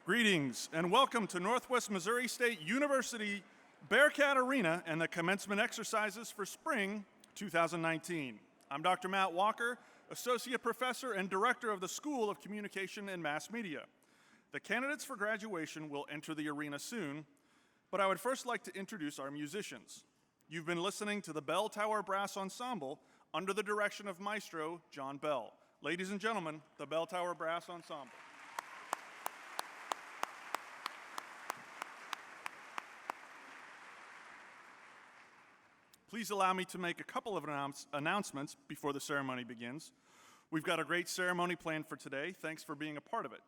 Greetings and welcome to Northwest Missouri State University Bearcat Arena and the commencement exercises for spring 2019. I'm Dr. Matt Walker, Associate Professor and Director of the School of Communication and Mass Media. The candidates for graduation will enter the arena soon, but I would first like to introduce our musicians. You've been listening to the Bell Tower Brass Ensemble under the direction of Maestro John Bell. Ladies and gentlemen, the Bell Tower Brass Ensemble. Please allow me to make a couple of announcements before the ceremony begins. We've got a great ceremony planned for today. Thanks for being a part of it.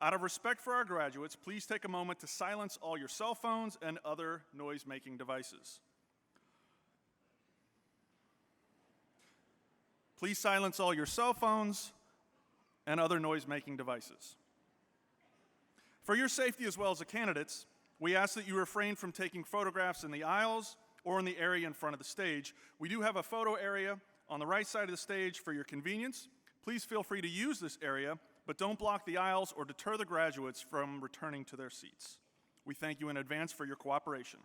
Out of respect for our graduates, please take a moment to silence all your cell phones and other noise-making devices. Please silence all your cell phones and other noise-making devices. For your safety as well as the candidates, we ask that you refrain from taking photographs in the aisles or in the area in front of the stage. We do have a photo area on the right side of the stage for your convenience. Please feel free to use this area, but don't block the aisles or deter the graduates from returning to their seats. We thank you in advance for your cooperation.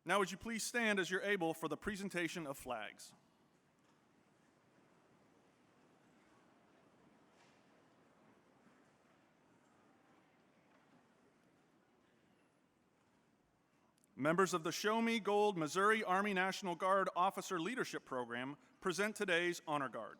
Now would you please stand as you're able for the presentation of flags. Members of the Show Me Gold Missouri Army National Guard Officer Leadership Program present today's Honor Guard.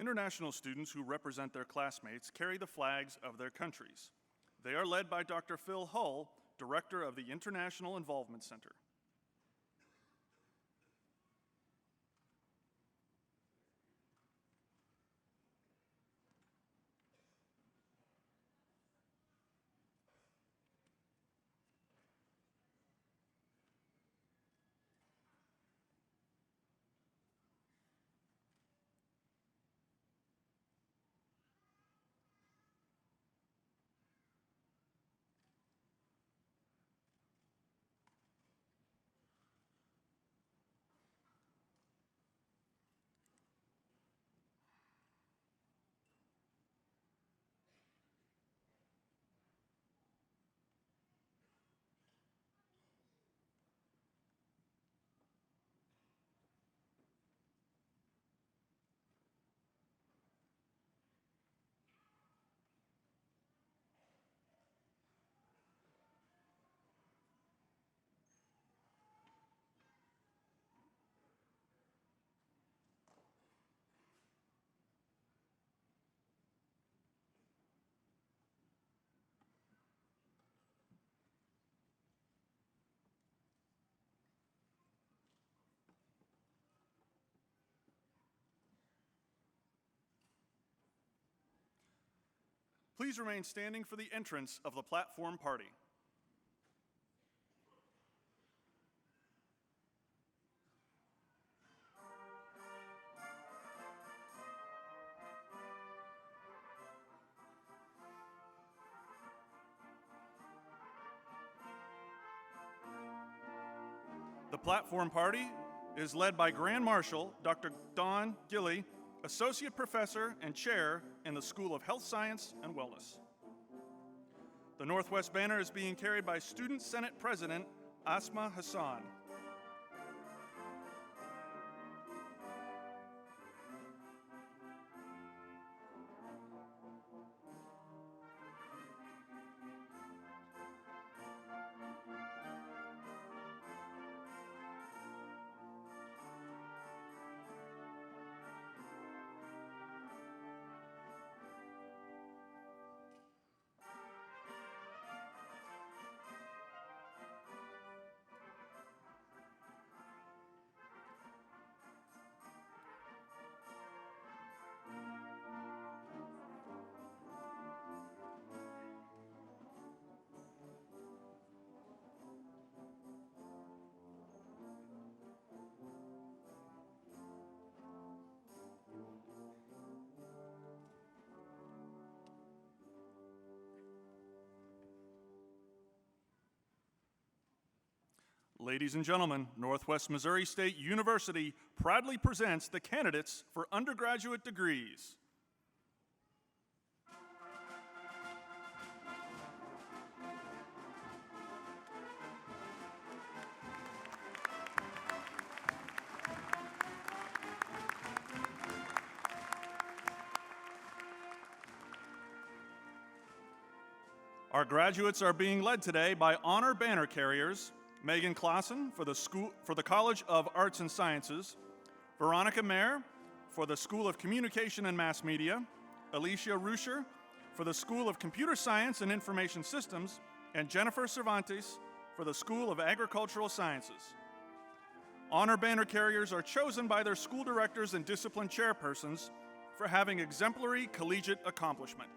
International students who represent their classmates carry the flags of their countries. They are led by Dr. Phil Hull, Director of the International Involvement Center. Please remain standing for the entrance of the platform party. The platform party is led by Grand Marshal Dr. Dawn Gilley, Associate Professor and Chair in the School of Health Science and Wellness. The Northwest banner is being carried by Student Senate President Asma Hassan. Ladies and gentlemen, Northwest Missouri State University proudly presents the candidates for undergraduate degrees. Our graduates are being led today by honor banner carriers Megan Clausen for the College of Arts and Sciences, Veronica Mayer for the School of Communication and Mass Media, Alicia Ruscher for the School of Computer Science and Information Systems, and Jennifer Cervantes for the School of Agricultural Sciences. Honor banner carriers are chosen by their school directors and discipline chairpersons for having exemplary collegiate accomplishment.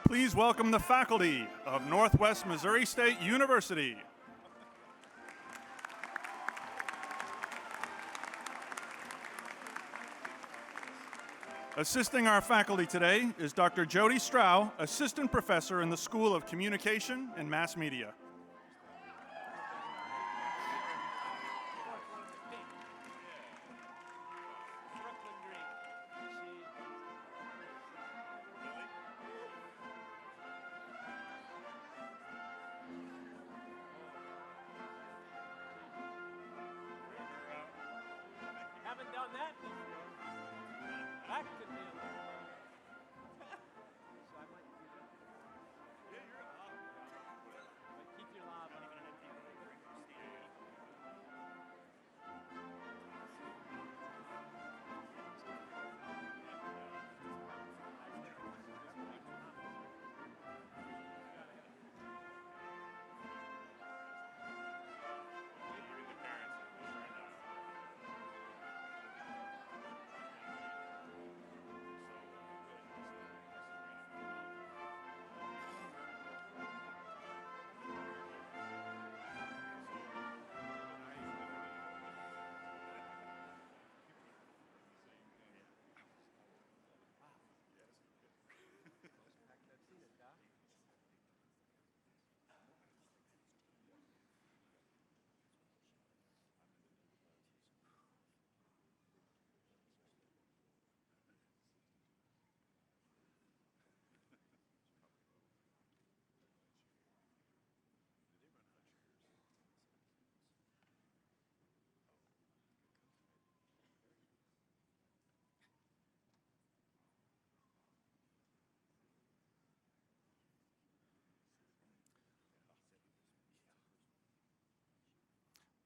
Please welcome the faculty of Northwest Missouri State University. Assisting our faculty today is Dr. Jody Strau, Assistant Professor in the School of Communication and Mass Media. Haven't done that before. That could be a little so I might do that. But keep your lob on.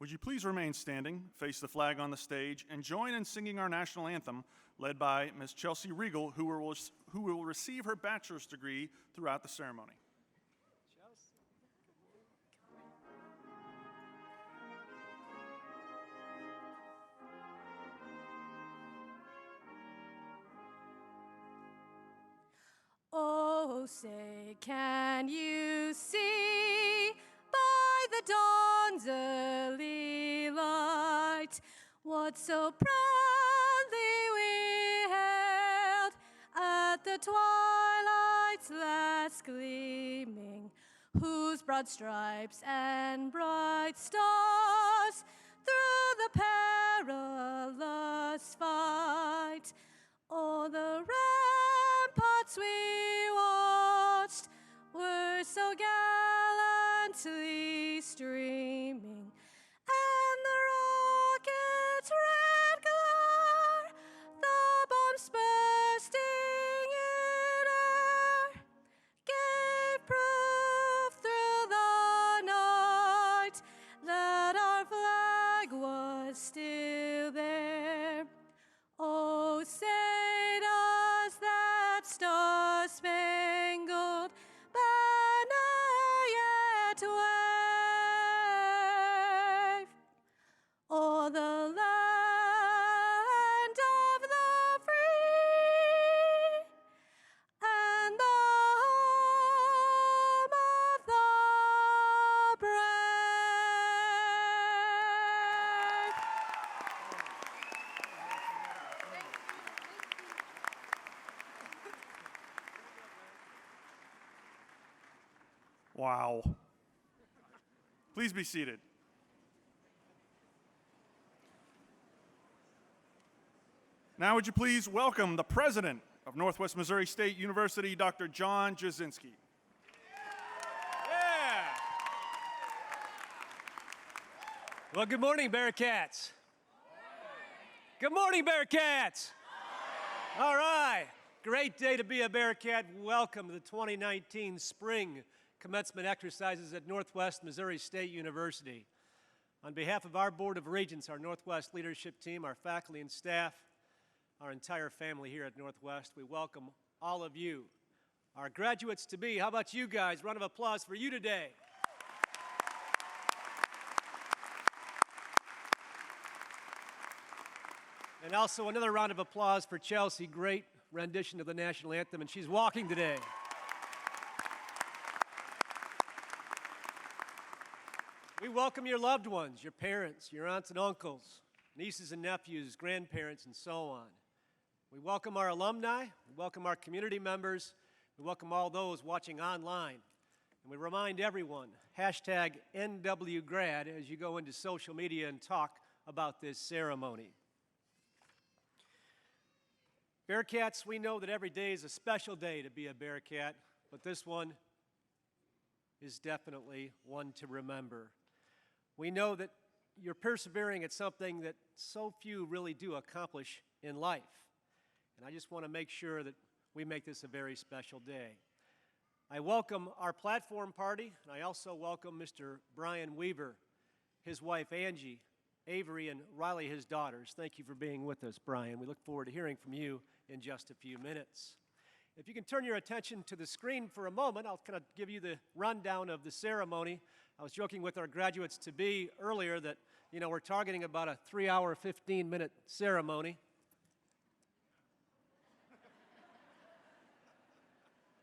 Would you please remain standing, face the flag on the stage, and join in singing our national anthem, led by Ms. Chelsea Regal, who will receive her bachelor's degree throughout the ceremony. Oh, say, can you see by the dawn's early light what so proudly we hailed at the twilight's last gleaming, whose broad stripes and bright stars through the perilous fight o'er the ramparts we watched were so gallantly streaming, and the rocket's red glare, the bombs bursting in air, gave proof through the night that our flag was still there. Oh, say does that star-spangled banner yet wave o'er the land of the free and the home of the brave? Wow. Please be seated. Now would you please welcome the president of Northwest Missouri State University, Dr. John Jasinski. Yeah! Well, good morning, Bearcats. Good morning, Bearcats. All right. Great day to be a Bearcat. Welcome to the 2019 Spring Commencement exercises at Northwest Missouri State University. On behalf of our Board of Regents, our Northwest leadership team, our faculty and staff, our entire family here at Northwest, we welcome all of you. Our graduates-to-be, how about you guys? Round of applause for you today. And also another round of applause for Chelsea. Great rendition of the national anthem, and she's walking today. We welcome your loved ones, your parents, your aunts and uncles, nieces and nephews, grandparents, and so on. We welcome our alumni, we welcome our community members, we welcome all those watching online. And we remind everyone, hashtag NWGrad as you go into social media and talk about this ceremony. Bearcats, we know that every day is a special day to be a Bearcat, but this one is definitely one to remember. We know that you're persevering at something that so few really do accomplish in life. And I just want to make sure that we make this a very special day. I welcome our platform party, and I also welcome Mr. Brian Weaver, his wife Angie, Avery, and Riley, his daughters. Thank you for being with us, Brian. We look forward to hearing from you in just a few minutes. If you can turn your attention to the screen for a moment, I'll kind of give you the rundown of the ceremony. I was joking with our graduates-to-be earlier that, we're targeting about a 3-hour, 15-minute ceremony.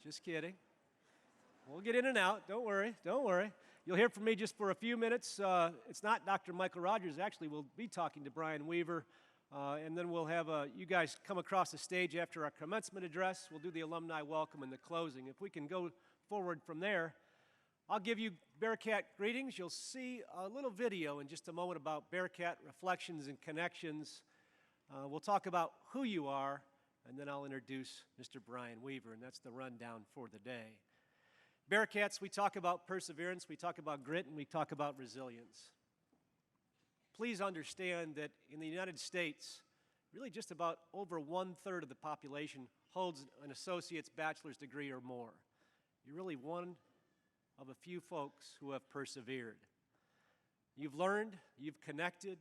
Just kidding. We'll get in and out. Don't worry. Don't worry. You'll hear from me just for a few minutes. It's not Dr. Michael Rogers. Actually, we'll be talking to Brian Weaver, and then we'll have you guys come across the stage after our commencement address. We'll do the alumni welcome and the closing. If we can go forward from there, I'll give you Bearcat greetings. You'll see a little video in just a moment about Bearcat reflections and connections. We'll talk about who you are, and then I'll introduce Mr. Brian Weaver, and that's the rundown for the day. Bearcats, we talk about perseverance, we talk about grit, and we talk about resilience. Please understand that in the United States, really just about over 1/3 of the population holds an associate's bachelor's degree or more. You're really one of a few folks who have persevered. You've learned, you've connected,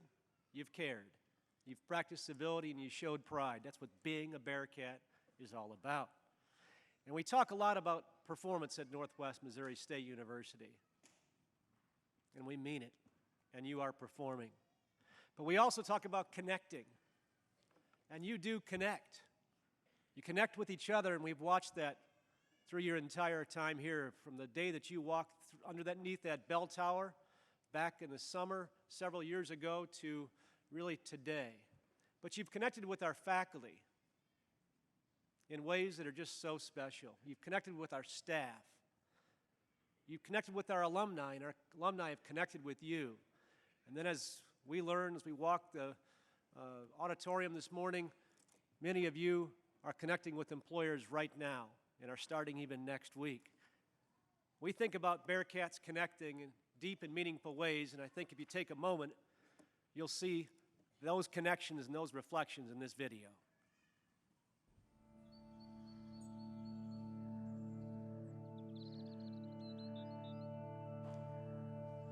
you've cared. You've practiced civility and you showed pride. That's what being a Bearcat is all about. And we talk a lot about performance at Northwest Missouri State University. And we mean it. And you are performing. But we also talk about connecting. And you do connect. You connect with each other, and we've watched that through your entire time here, from the day that you walked underneath that bell tower back in the summer several years ago to really today. But you've connected with our faculty in ways that are just so special. You've connected with our staff. You've connected with our alumni, and our alumni have connected with you. And then as we learn, as we walk the auditorium this morning, many of you are connecting with employers right now and are starting even next week. We think about Bearcats connecting in deep and meaningful ways, and I think if you take a moment, you'll see those connections and those reflections in this video.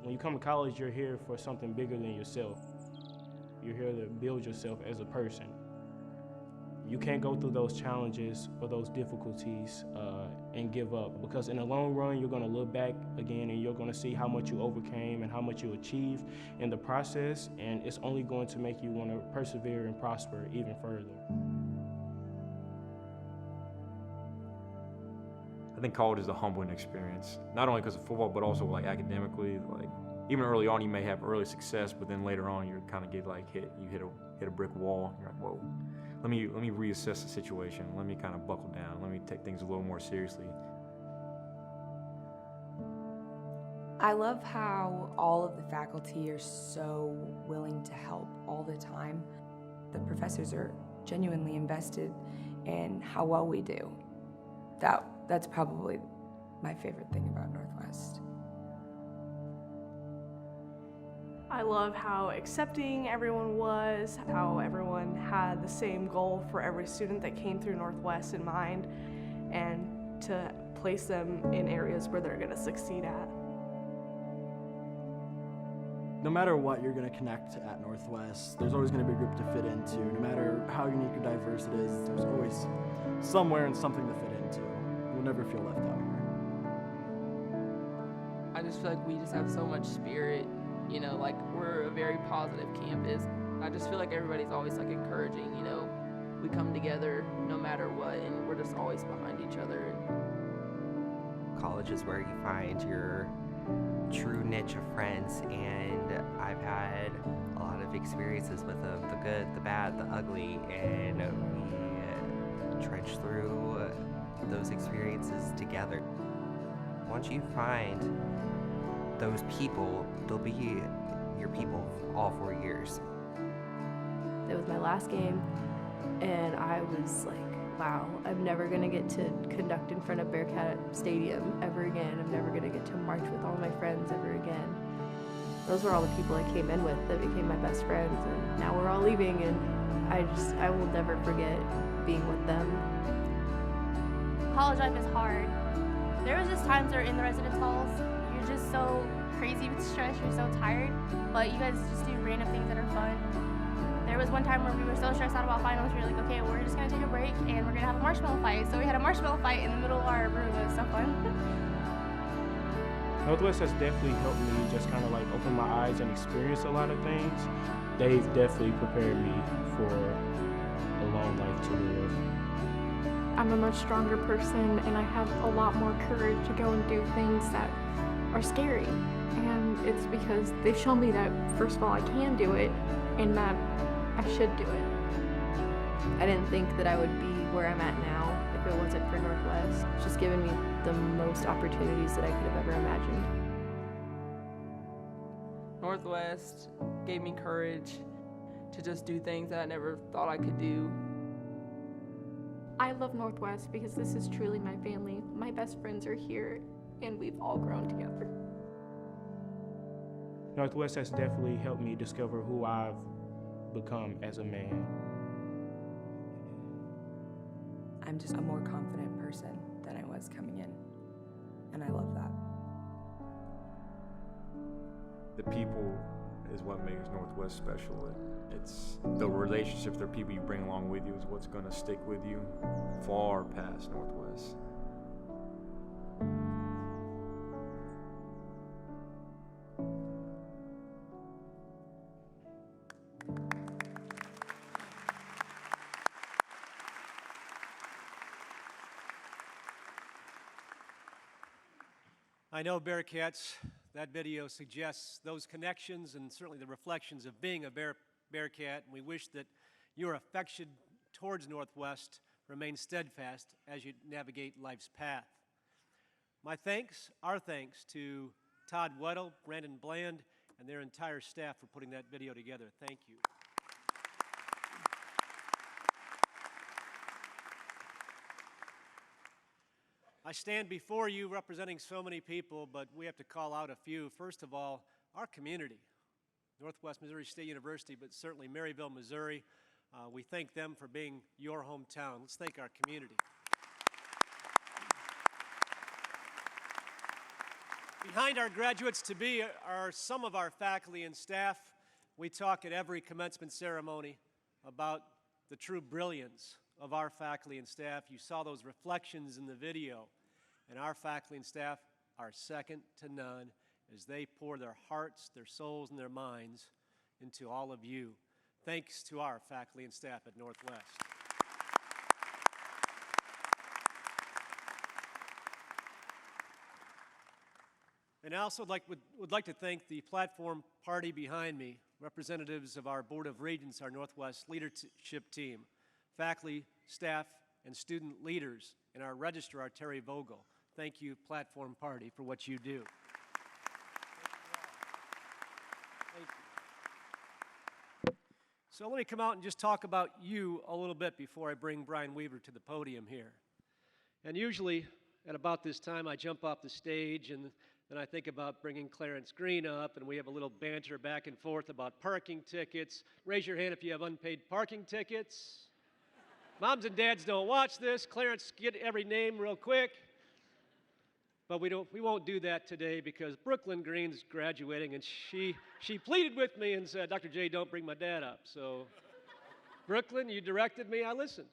When you come to college, you're here for something bigger than yourself. You're here to build yourself as a person. You can't go through those challenges or those difficulties and give up, because in the long run, you're going to look back again and you're going to see how much you overcame and how much you achieved in the process, and it's only going to make you want to persevere and prosper even further. I think college is a humbling experience, not only because of football, but also like academically. Like even early on, you may have early success, but then later on, you kind of get like hit a brick wall. You're like, whoa, let me reassess the situation. Let me kind of buckle down. Let me take things a little more seriously. I love how all of the faculty are so willing to help all the time. The professors are genuinely invested in how well we do. That's probably my favorite thing about Northwest. I love how accepting everyone was, how everyone had the same goal for every student that came through Northwest in mind, and to place them in areas where they're going to succeed at. No matter what you're going to connect at Northwest, there's always going to be a group to fit into. No matter how unique or diverse it is, there's always somewhere and something to fit into. You'll never feel left out here. I just feel like we just have so much spirit, like we're a very positive campus. I just feel like everybody's always like encouraging, we come together no matter what, and we're just always behind each other. College is where you find your true niche of friends, and I've had a lot of experiences with them, the good, the bad, the ugly, and we trench through those experiences together. Once you find those people, they'll be your people all 4 years. It was my last game, and I was like, wow, I'm never gonna get to conduct in front of Bearcat Stadium ever again. I'm never gonna get to march with all my friends ever again. Those were all the people I came in with that became my best friends, and now we're all leaving, and I will never forget being with them. College life is hard. There was just times where in the residence halls, you're just so crazy with stress, you're so tired, but you guys just do random things that are fun. There was one time where we were so stressed out about finals, we were like, okay, we're just gonna take a break and we're gonna have a marshmallow fight. So we had a marshmallow fight in the middle of our room. It was so fun. Northwest has definitely helped me just kind of like open my eyes and experience a lot of things. They've definitely prepared me for a long life to live. I'm a much stronger person, and I have a lot more courage to go and do things that are scary. And it's because they've shown me that, first of all, I can do it, and that I should do it. I didn't think that I would be where I'm at now if it wasn't for Northwest. It's just given me the most opportunities that I could have ever imagined. Northwest gave me courage to just do things that I never thought I could do. I love Northwest because this is truly my family. My best friends are here, and we've all grown together. Northwest has definitely helped me discover who I've become as a man. I'm just a more confident person than I was coming in, and I love that. The people is what makes Northwest special. It's the relationships, the people you bring along with you is what's going to stick with you far past Northwest. I know, Bearcats, that video suggests those connections and certainly the reflections of being a Bearcat, and we wish that your affection towards Northwest remains steadfast as you navigate life's path. My thanks, our thanks to Todd Weddle, Brandon Bland, and their entire staff for putting that video together. Thank you. I stand before you representing so many people, but we have to call out a few. First of all, our community, Northwest Missouri State University, but certainly Maryville, Missouri. We thank them for being your hometown. Let's thank our community. Behind our graduates-to-be are some of our faculty and staff. We talk at every commencement ceremony about the true brilliance of our faculty and staff. You saw those reflections in the video, and our faculty and staff are second to none as they pour their hearts, their souls, and their minds into all of you. Thanks to our faculty and staff at Northwest. And I also would like to thank the platform party behind me, representatives of our Board of Regents, our Northwest leadership team, faculty, staff, and student leaders, and our registrar, Terry Vogel. Thank you, platform party, for what you do. Thank you. So let me come out and just talk about you a little bit before I bring Brian Weaver to the podium here. And usually at about this time I jump off the stage and then I think about bringing Clarence Green up and we have a little banter back and forth about parking tickets. Raise your hand if you have unpaid parking tickets. Moms and dads don't watch this. Clarence, get every name real quick. But we won't do that today because Brooklyn Green's graduating and she pleaded with me and said, Dr. J, don't bring my dad up. So Brooklyn, you directed me, I listened.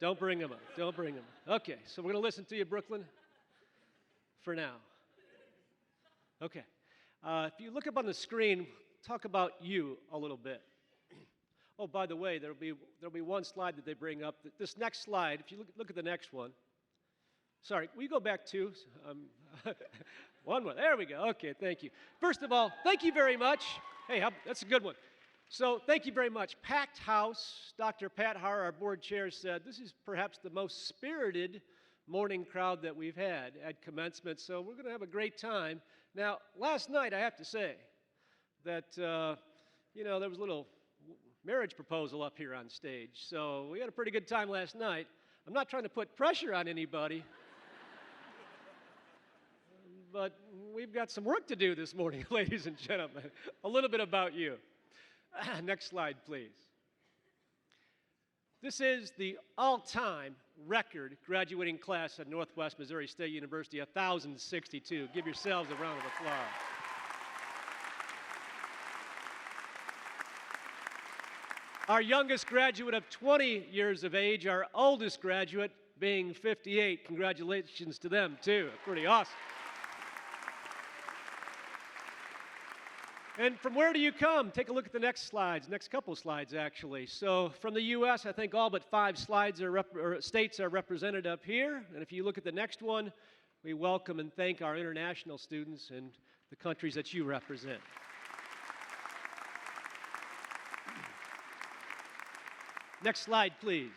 Don't bring him up. Don't bring him up. Okay, so we're going to listen to you, Brooklyn, for now. Okay. If you look up on the screen, talk about you a little bit. Oh, by the way, there'll be one slide that they bring up. This next slide, if you look at the next one. Sorry, will you go back two? One more. There we go. Okay, thank you. First of all, thank you very much. Hey, that's a good one. So thank you very much. Packed house. Dr. Pat Har, our board chair, said this is perhaps the most spirited morning crowd that we've had at commencement, so we're going to have a great time. Now, last night, I have to say that, there was a little marriage proposal up here on stage, so we had a pretty good time last night. I'm not trying to put pressure on anybody, but we've got some work to do this morning, ladies and gentlemen. A little bit about you. Next slide, please. This is the all-time record graduating class at Northwest Missouri State University, 1,062. Give yourselves a round of applause. Our youngest graduate of 20 years of age, our oldest graduate being 58. Congratulations to them, too. Pretty awesome. And from where do you come? Take a look at the next slides, next couple slides, actually. So from the U.S., I think all but 5 states are represented up here. And if you look at the next one, we welcome and thank our international students and the countries that you represent. Next slide, please.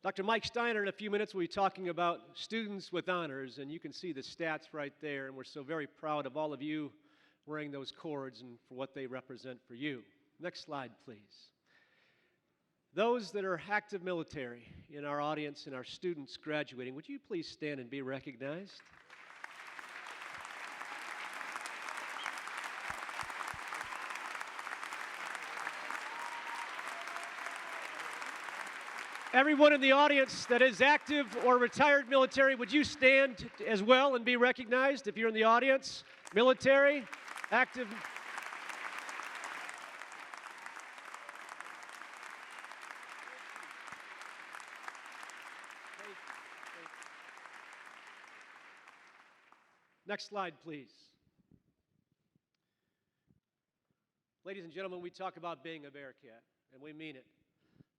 Dr. Mike Steiner, in a few minutes, will be talking about students with honors, and you can see the stats right there, and we're so very proud of all of you wearing those cords and for what they represent for you. Next slide, please. Those that are active military in our audience and our students graduating, would you please stand and be recognized? Everyone in the audience that is active or retired military, would you stand as well and be recognized if you're in the audience? Military, active. Next slide, please. Ladies and gentlemen, we talk about being a Bearcat, and we mean it.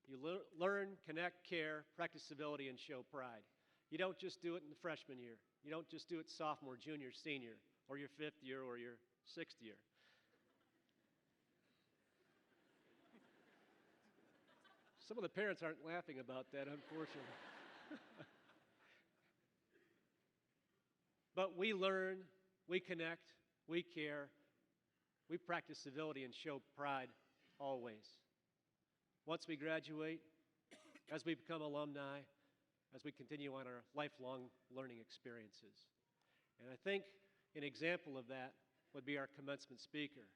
You learn, connect, care, practice civility, and show pride. You don't just do it in the freshman year. You don't just do it sophomore, junior, senior, or your 5th year, or your 6th year. Some of the parents aren't laughing about that, unfortunately. But we learn, we connect, we care, we practice civility and show pride always. Once we graduate, as we become alumni, as we continue on our lifelong learning experiences. And I think an example of that would be our commencement speaker,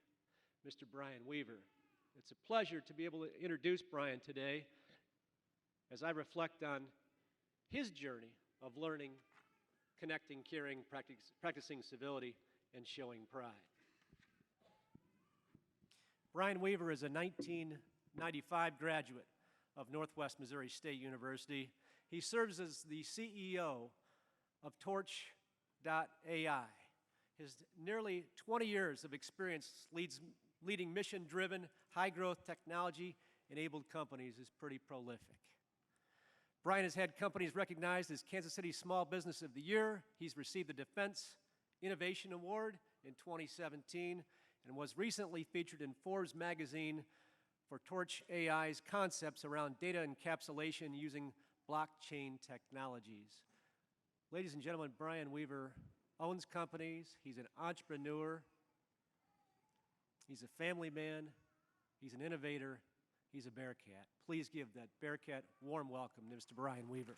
Mr. Brian Weaver. It's a pleasure to be able to introduce Brian today as I reflect on his journey of learning, connecting, caring, practicing civility, and showing pride. Brian Weaver is a 1995 graduate of Northwest Missouri State University. He serves as the CEO of Torch.ai. His nearly 20 years of experience leading mission-driven, high-growth technology-enabled companies is pretty prolific. Brian has had companies recognized as Kansas City Small Business of the Year. He's received the Defense Innovation Award in 2017 and was recently featured in Forbes magazine for Torch.ai's concepts around data encapsulation using blockchain technologies. Ladies and gentlemen, Brian Weaver owns companies, he's an entrepreneur, he's a family man, he's an innovator, he's a Bearcat. Please give that Bearcat warm welcome to Mr. Brian Weaver.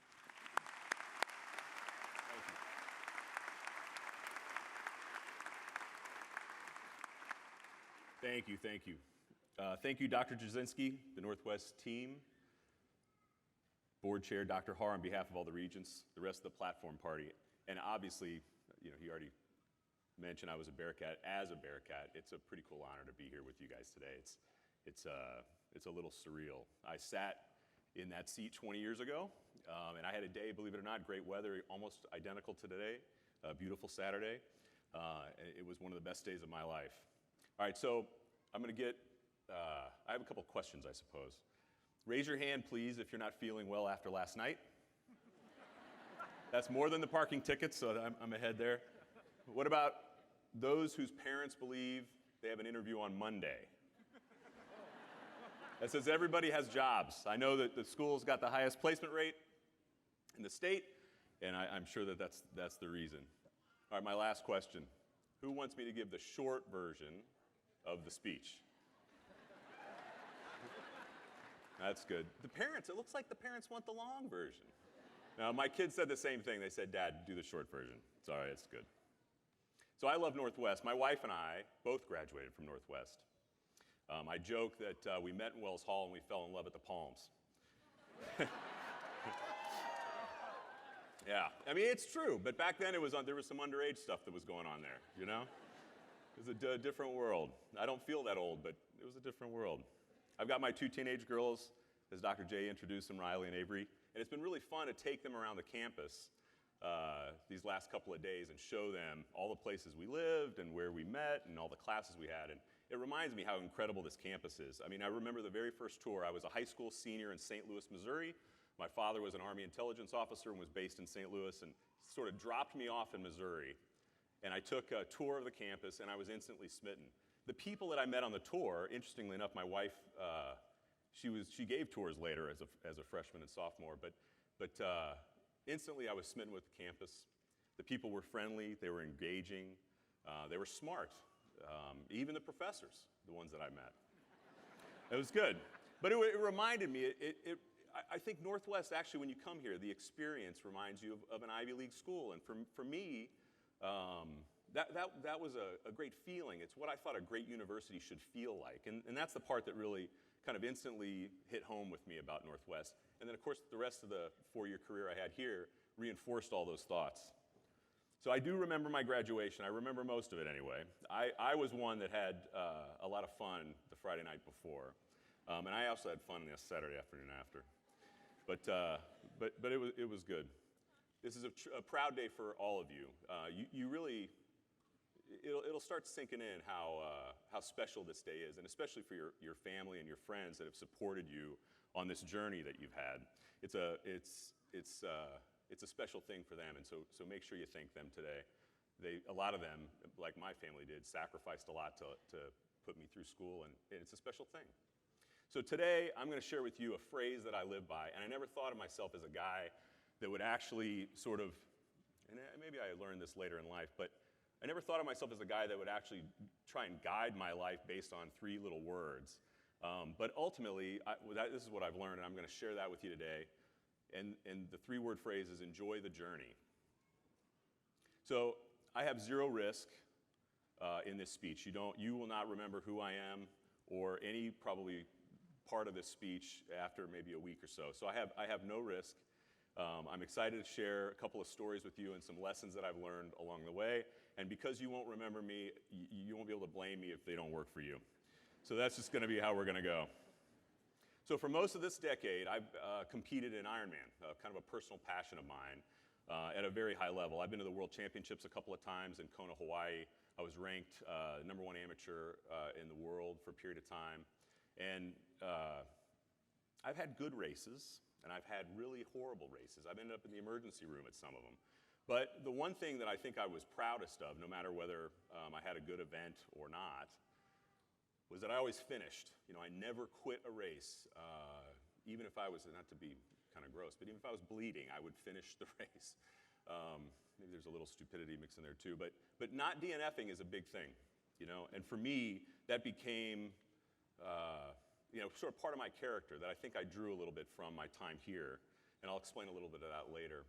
Thank you. Thank you. Thank you, Dr. Jasinski, the Northwest team, Board Chair Dr. Har on behalf of all the regents, the rest of the platform party, and obviously, he already mentioned I was a Bearcat. As a Bearcat, it's a pretty cool honor to be here with you guys today. It's a little surreal. I sat in that seat 20 years ago, and I had a day, believe it or not, great weather, almost identical to today, a beautiful Saturday. It was one of the best days of my life. All right, so I'm going to get I have a couple questions, I suppose. Raise your hand, please, if you're not feeling well after last night. That's more than the parking tickets, so I'm ahead there. What about those whose parents believe they have an interview on Monday? That says everybody has jobs. I know that the school's got the highest placement rate in the state, and I'm sure that that's the reason. All right, my last question. Who wants me to give the short version of the speech? That's good. The parents, it looks like the parents want the long version. Now, my kids said the same thing. They said, Dad, do the short version. It's all right, it's good. So I love Northwest. My wife and I both graduated from Northwest. I joke that we met in Wells Hall and we fell in love at the Palms. Yeah, I mean, it's true, but back then there was some underage stuff that was going on there, you know? It was a different world. I don't feel that old, but it was a different world. I've got my 2 teenage girls, as Dr. J introduced them, Riley and Avery, and it's been really fun to take them around the campus these last couple of days and show them all the places we lived and where we met and all the classes we had. And it reminds me how incredible this campus is. I mean, I remember the very first tour. I was a high school senior in St. Louis, Missouri. My father was an Army intelligence officer and was based in St. Louis and sort of dropped me off in Missouri. And I took a tour of the campus and I was instantly smitten. The people that I met on the tour, interestingly enough, my wife, she gave tours later as a freshman and sophomore, but instantly I was smitten with the campus. The people were friendly, they were engaging, they were smart. Even the professors, the ones that I met. It was good. But it reminded me, I think Northwest, actually, when you come here, the experience reminds you of an Ivy League school. And for me, that was a great feeling. It's what I thought a great university should feel like. And that's the part that really kind of instantly hit home with me about Northwest. And then, of course, the rest of the 4-year career I had here reinforced all those thoughts. So I do remember my graduation. I remember most of it anyway. I was one that had a lot of fun the Friday night before. And I also had fun the Saturday afternoon after. But it was good. This is a proud day for all of you. You really, it'll start sinking in how special this day is, and especially for your family and your friends that have supported you on this journey that you've had. It's a special thing for them, and so make sure you thank them today. A lot of them, like my family did, sacrificed a lot to put me through school, and it's a special thing. So today, I'm going to share with you a phrase that I live by, and I never thought of myself as a guy that would actually sort of, and maybe I learned this later in life, but I never thought of myself as a guy that would actually try and guide my life based on 3 little words. But ultimately, this is what I've learned, and I'm going to share that with you today. And the 3-word phrase is enjoy the journey. So I have 0 risk in this speech. You will not remember who I am or any probably part of this speech after maybe a week or so. So I have no risk. I'm excited to share a couple of stories with you and some lessons that I've learned along the way. And because you won't remember me, you won't be able to blame me if they don't work for you. So that's just going to be how we're going to go. So for most of this decade, I've competed in Ironman, kind of a personal passion of mine, at a very high level. I've been to the World Championships a couple of times in Kona, Hawaii. I was ranked #1 amateur in the world for a period of time. And I've had good races, and I've had really horrible races. I've ended up in the emergency room at some of them. But the one thing that I think I was proudest of, no matter whether I had a good event or not, was that I always finished. You know, I never quit a race, even if I was, not to be kind of gross, but even if I was bleeding, I would finish the race. Maybe there's a little stupidity mixed in there too, but not DNFing is a big thing, you know? And for me, that became, sort of part of my character that I think I drew a little bit from my time here, and I'll explain a little bit of that later.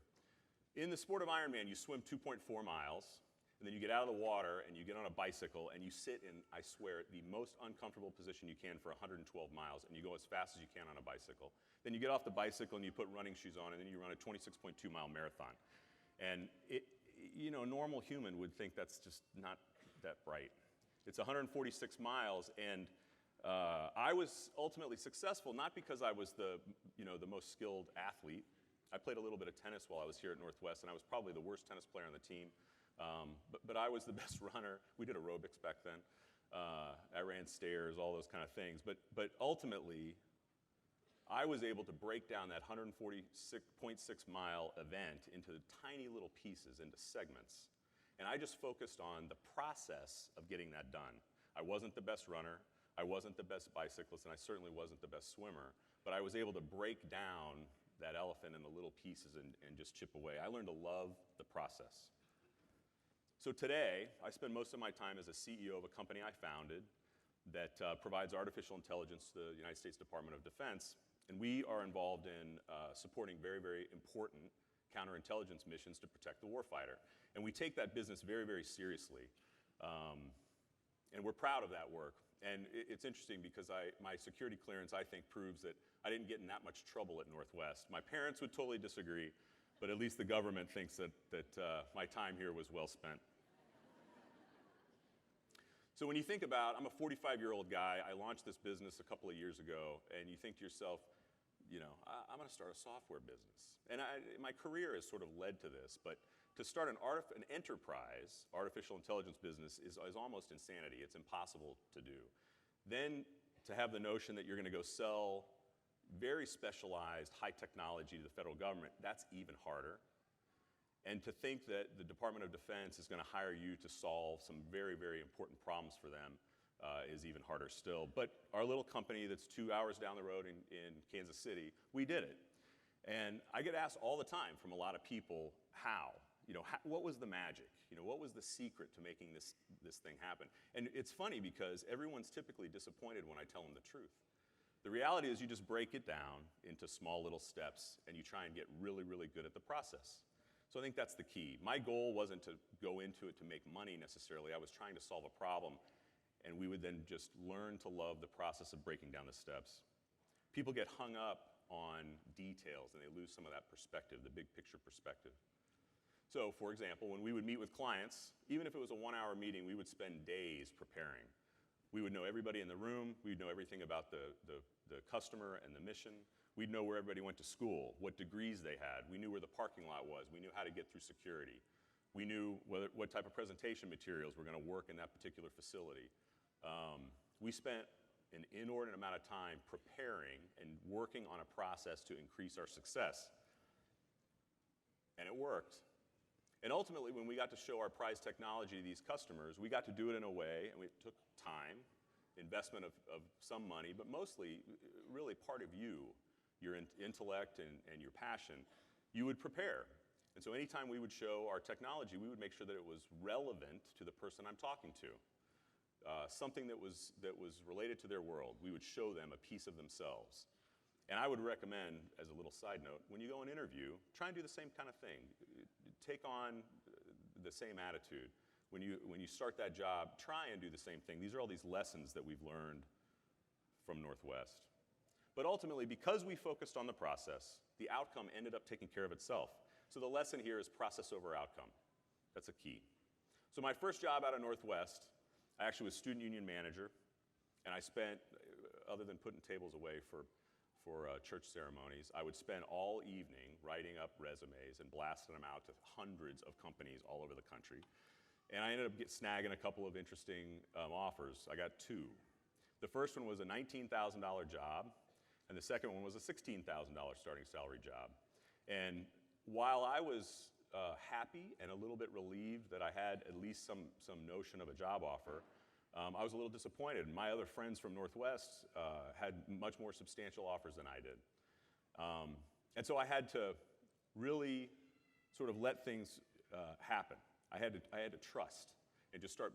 In the sport of Ironman, you swim 2.4 miles, and then you get out of the water and you get on a bicycle and you sit in, I swear, the most uncomfortable position you can for 112 miles, and you go as fast as you can on a bicycle. Then you get off the bicycle and you put running shoes on, and then you run a 26.2-mile marathon. And a normal human would think that's just not that bright. It's 146 miles, and I was ultimately successful, not because I was the most skilled athlete. I played a little bit of tennis while I was here at Northwest, and I was probably the worst tennis player on the team. But I was the best runner. We did aerobics back then. I ran stairs, all those kind of things. But ultimately, I was able to break down that 146.6 mile event into tiny little pieces, into segments. And I just focused on the process of getting that done. I wasn't the best runner, I wasn't the best bicyclist, and I certainly wasn't the best swimmer, but I was able to break down that elephant into little pieces and just chip away. I learned to love the process. So today, I spend most of my time as a CEO of a company I founded that provides artificial intelligence to the United States Department of Defense, and we are involved in supporting very, very important counterintelligence missions to protect the warfighter. And we take that business very, very seriously. And we're proud of that work. And it's interesting because my security clearance, I think, proves that I didn't get in that much trouble at Northwest. My parents would totally disagree, but at least the government thinks that my time here was well spent. So when you think about, I'm a 45-year-old guy, I launched this business a couple of years ago, and you think to yourself, you know, I'm going to start a software business. And my career has sort of led to this, but to start an enterprise artificial intelligence business is almost insanity. It's impossible to do. Then to have the notion that you're going to go sell very specialized high technology to the federal government, that's even harder. And to think that the Department of Defense is going to hire you to solve some very, very important problems for them is even harder still. But our little company that's 2 hours down the road in Kansas City, we did it. And I get asked all the time from a lot of people, how? You know, what was the magic? You know, what was the secret to making this thing happen? And it's funny because everyone's typically disappointed when I tell them the truth. The reality is you just break it down into small little steps and you try and get really, really good at the process. So I think that's the key. My goal wasn't to go into it to make money necessarily. I was trying to solve a problem, and we would then just learn to love the process of breaking down the steps. People get hung up on details and they lose some of that perspective, the big picture perspective. So for example, when we would meet with clients, even if it was a 1-hour meeting, we would spend days preparing. We would know everybody in the room, we'd know everything about the customer and the mission. We'd know where everybody went to school, what degrees they had. We knew where the parking lot was. We knew how to get through security. We knew what type of presentation materials were going to work in that particular facility. We spent an inordinate amount of time preparing and working on a process to increase our success. And it worked. And ultimately, when we got to show our prized technology to these customers, we got to do it in a way, and it took time, investment of some money, but mostly really part of you, your intellect and your passion, you would prepare. And so anytime we would show our technology, we would make sure that it was relevant to the person I'm talking to. Something that was related to their world. We would show them a piece of themselves. And I would recommend, as a little side note, when you go and interview, try and do the same kind of thing. Take on the same attitude. When you start that job, try and do the same thing. These are all these lessons that we've learned from Northwest. But ultimately, because we focused on the process, the outcome ended up taking care of itself. So the lesson here is process over outcome. That's a key. So my first job out of Northwest, I actually was student union manager, and I spent, other than putting tables away for church ceremonies, I would spend all evening writing up resumes and blasting them out to hundreds of companies all over the country. And I ended up snagging a couple of interesting offers. I got 2. The first one was a $19,000 job, and the second one was a $16,000 starting salary job. And while I was happy and a little bit relieved that I had at least some notion of a job offer, I was a little disappointed. My other friends from Northwest had much more substantial offers than I did. And so I had to really sort of let things happen. I had to trust and just start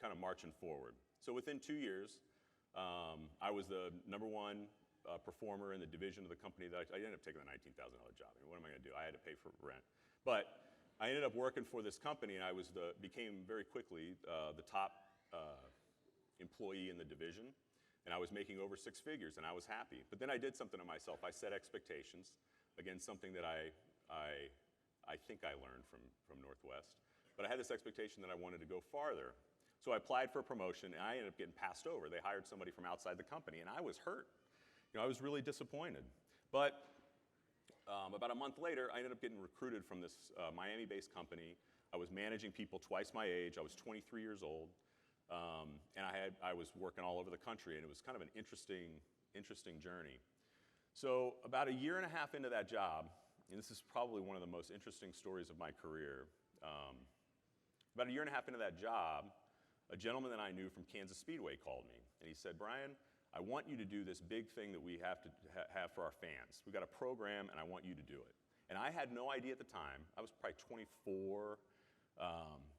kind of marching forward. So within 2 years, I was the #1 performer in the division of the company that I ended up taking the $19,000 job. I mean, what am I going to do? I had to pay for rent. But I ended up working for this company, and I became very quickly the top employee in the division, and I was making over 6 figures, and I was happy. But then I did something to myself. I set expectations. Again, something that I think I learned from Northwest. But I had this expectation that I wanted to go farther. So I applied for a promotion, and I ended up getting passed over. They hired somebody from outside the company, and I was hurt. You know, I was really disappointed. But about a month later, I ended up getting recruited from this Miami-based company. I was managing people twice my age. I was 23 years old. And I was working all over the country, and it was kind of an interesting journey. So about a year and a half into that job, and this is probably one of the most interesting stories of my career, about a year and a half into that job, a gentleman that I knew from Kansas Speedway called me, and he said, "Brian, I want you to do this big thing that we have to have for our fans. We've got a program, and I want you to do it." And I had no idea at the time. I was probably 24,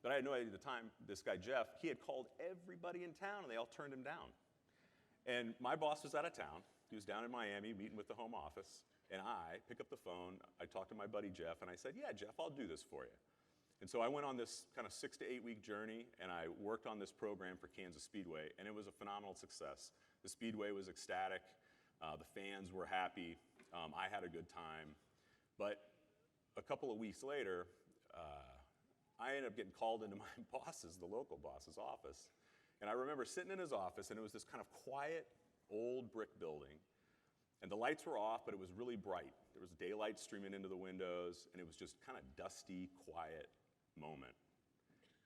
but I had no idea at the time. This guy, Jeff, he had called everybody in town, and they all turned him down. And my boss was out of town. He was down in Miami meeting with the home office, and I pick up the phone. I talked to my buddy Jeff, and I said, "Yeah, Jeff, I'll do this for you." And so I went on this kind of 6 to 8 week journey, and I worked on this program for Kansas Speedway, and it was a phenomenal success. The Speedway was ecstatic. The fans were happy. I had a good time. But a couple of weeks later, I ended up getting called into my the local boss's office. And I remember sitting in his office, and it was this kind of quiet, old brick building. And the lights were off, but it was really bright. There was daylight streaming into the windows, and it was just kind of dusty, quiet moment.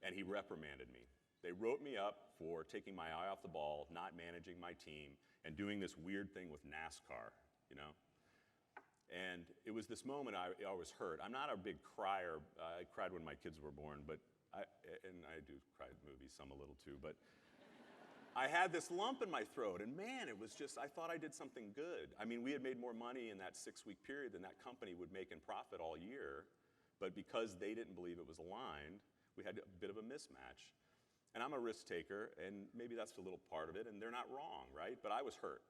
And he reprimanded me. They wrote me up for taking my eye off the ball, not managing my team, and doing this weird thing with NASCAR, you know? And it was this moment I was hurt. I'm not a big crier. I cried when my kids were born, and I do cry at movies, some a little too, but I had this lump in my throat, and man, it was just, I thought I did something good. I mean, we had made more money in that 6 week period than that company would make in profit all year, but because they didn't believe it was aligned, we had a bit of a mismatch. And I'm a risk taker, and maybe that's a little part of it, and they're not wrong, right? But I was hurt.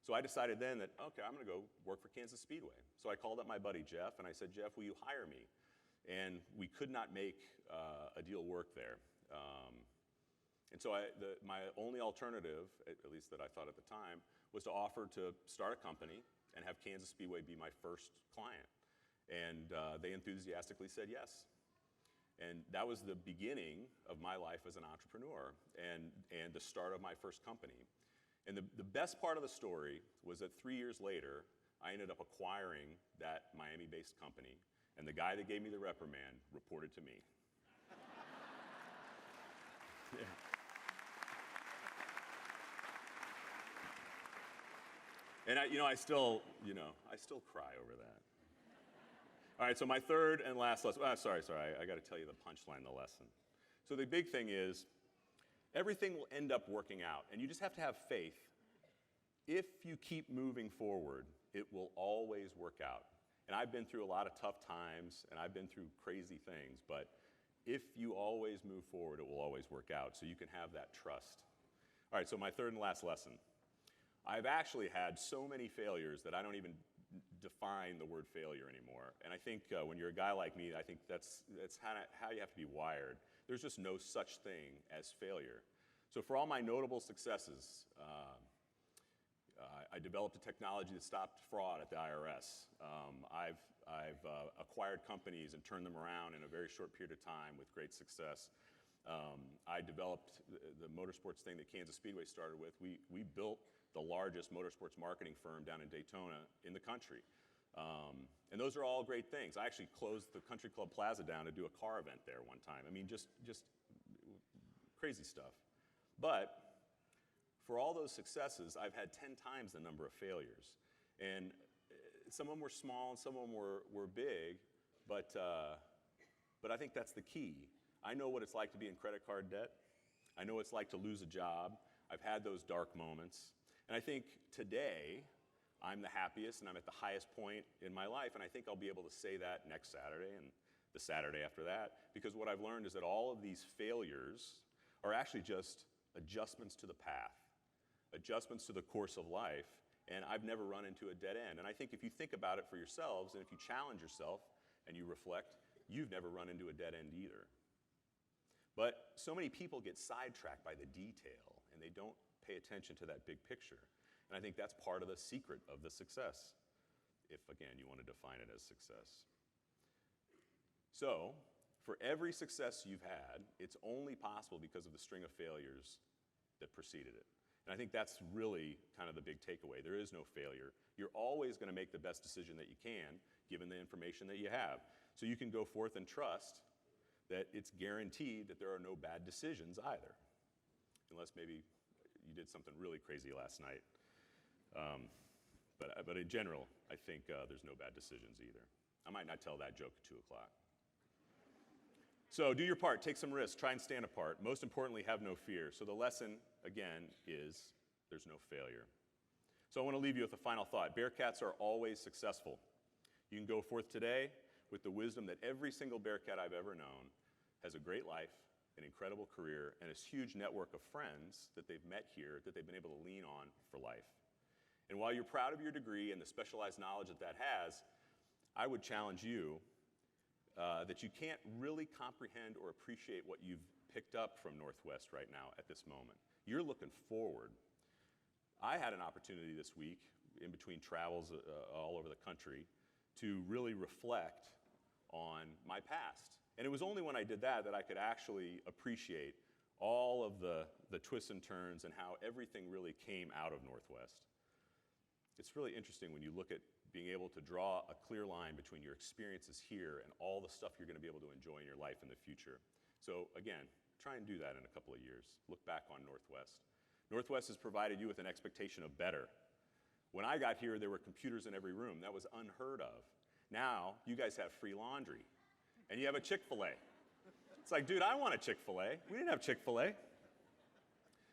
So I decided then that, okay, I'm gonna go work for Kansas Speedway. So I called up my buddy Jeff, and I said, "Jeff, will you hire me?" And we could not make a deal work there. And so my only alternative, at least that I thought at the time, was to offer to start a company and have Kansas Speedway be my first client. And they enthusiastically said yes. And that was the beginning of my life as an entrepreneur and the start of my first company. And the best part of the story was that 3 years later, I ended up acquiring that Miami-based company, and the guy that gave me the reprimand reported to me. Yeah. And I still cry over that. All right, so my third and last lesson. Sorry, I got to tell you the punchline of the lesson. So the big thing is, everything will end up working out, and you just have to have faith. If you keep moving forward, it will always work out. And I've been through a lot of tough times, and I've been through crazy things, but if you always move forward, it will always work out, so you can have that trust. All right, so my third and last lesson. I've actually had so many failures that I don't even define the word failure anymore. And I think when you're a guy like me, I think that's how you have to be wired. There's just no such thing as failure. So for all my notable successes, I developed a technology that stopped fraud at the IRS. I've acquired companies and turned them around in a very short period of time with great success. I developed the motorsports thing that Kansas Speedway started with. We built the largest motorsports marketing firm down in Daytona in the country. And those are all great things. I actually closed the Country Club Plaza down to do a car event there one time. I mean, just crazy stuff. But for all those successes, I've had 10 times the number of failures. And some of them were small and some of them were big, but I think that's the key. I know what it's like to be in credit card debt. I know what it's like to lose a job. I've had those dark moments. And I think today, I'm the happiest and I'm at the highest point in my life, and I think I'll be able to say that next Saturday and the Saturday after that, because what I've learned is that all of these failures are actually just adjustments to the path, adjustments to the course of life, and I've never run into a dead end. And I think if you think about it for yourselves, and if you challenge yourself and you reflect, you've never run into a dead end either. But so many people get sidetracked by the detail, and they don't pay attention to that big picture. And I think that's part of the secret of the success, if, again, you want to define it as success. So, for every success you've had, it's only possible because of the string of failures that preceded it. And I think that's really kind of the big takeaway. There is no failure. You're always going to make the best decision that you can, given the information that you have. So you can go forth and trust that it's guaranteed that there are no bad decisions either. unless maybe you did something really crazy last night. But in general, I think there's no bad decisions either. I might not tell that joke at 2 o'clock. So do your part, take some risks, try and stand apart. Most importantly, have no fear. So the lesson, again, is there's no failure. So I want to leave you with a final thought. Bearcats are always successful. You can go forth today with the wisdom that every single Bearcat I've ever known has a great life, an incredible career, and a huge network of friends that they've met here that they've been able to lean on for life. And while you're proud of your degree and the specialized knowledge that that has, I would challenge you that you can't really comprehend or appreciate what you've picked up from Northwest right now at this moment. You're looking forward. I had an opportunity this week, in between travels all over the country, to really reflect on my past. And it was only when I did that that I could actually appreciate all of the twists and turns and how everything really came out of Northwest. It's really interesting when you look at being able to draw a clear line between your experiences here and all the stuff you're going to be able to enjoy in your life in the future. So again, try and do that in a couple of years. Look back on Northwest. Northwest has provided you with an expectation of better. When I got here, there were computers in every room. That was unheard of. Now, you guys have free laundry, and you have a Chick-fil-A. It's like, dude, I want a Chick-fil-A. We didn't have Chick-fil-A.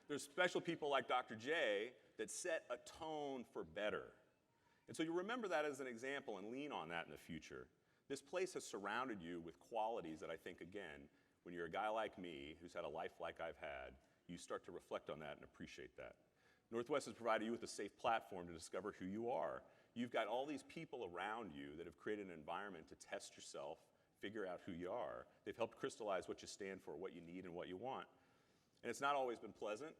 There's special people like Dr. J that set a tone for better. And so you remember that as an example and lean on that in the future. This place has surrounded you with qualities that I think, again, when you're a guy like me who's had a life like I've had, you start to reflect on that and appreciate that. Northwest has provided you with a safe platform to discover who you are. You've got all these people around you that have created an environment to test yourself, figure out who you are. They've helped crystallize what you stand for, what you need, and what you want. And it's not always been pleasant,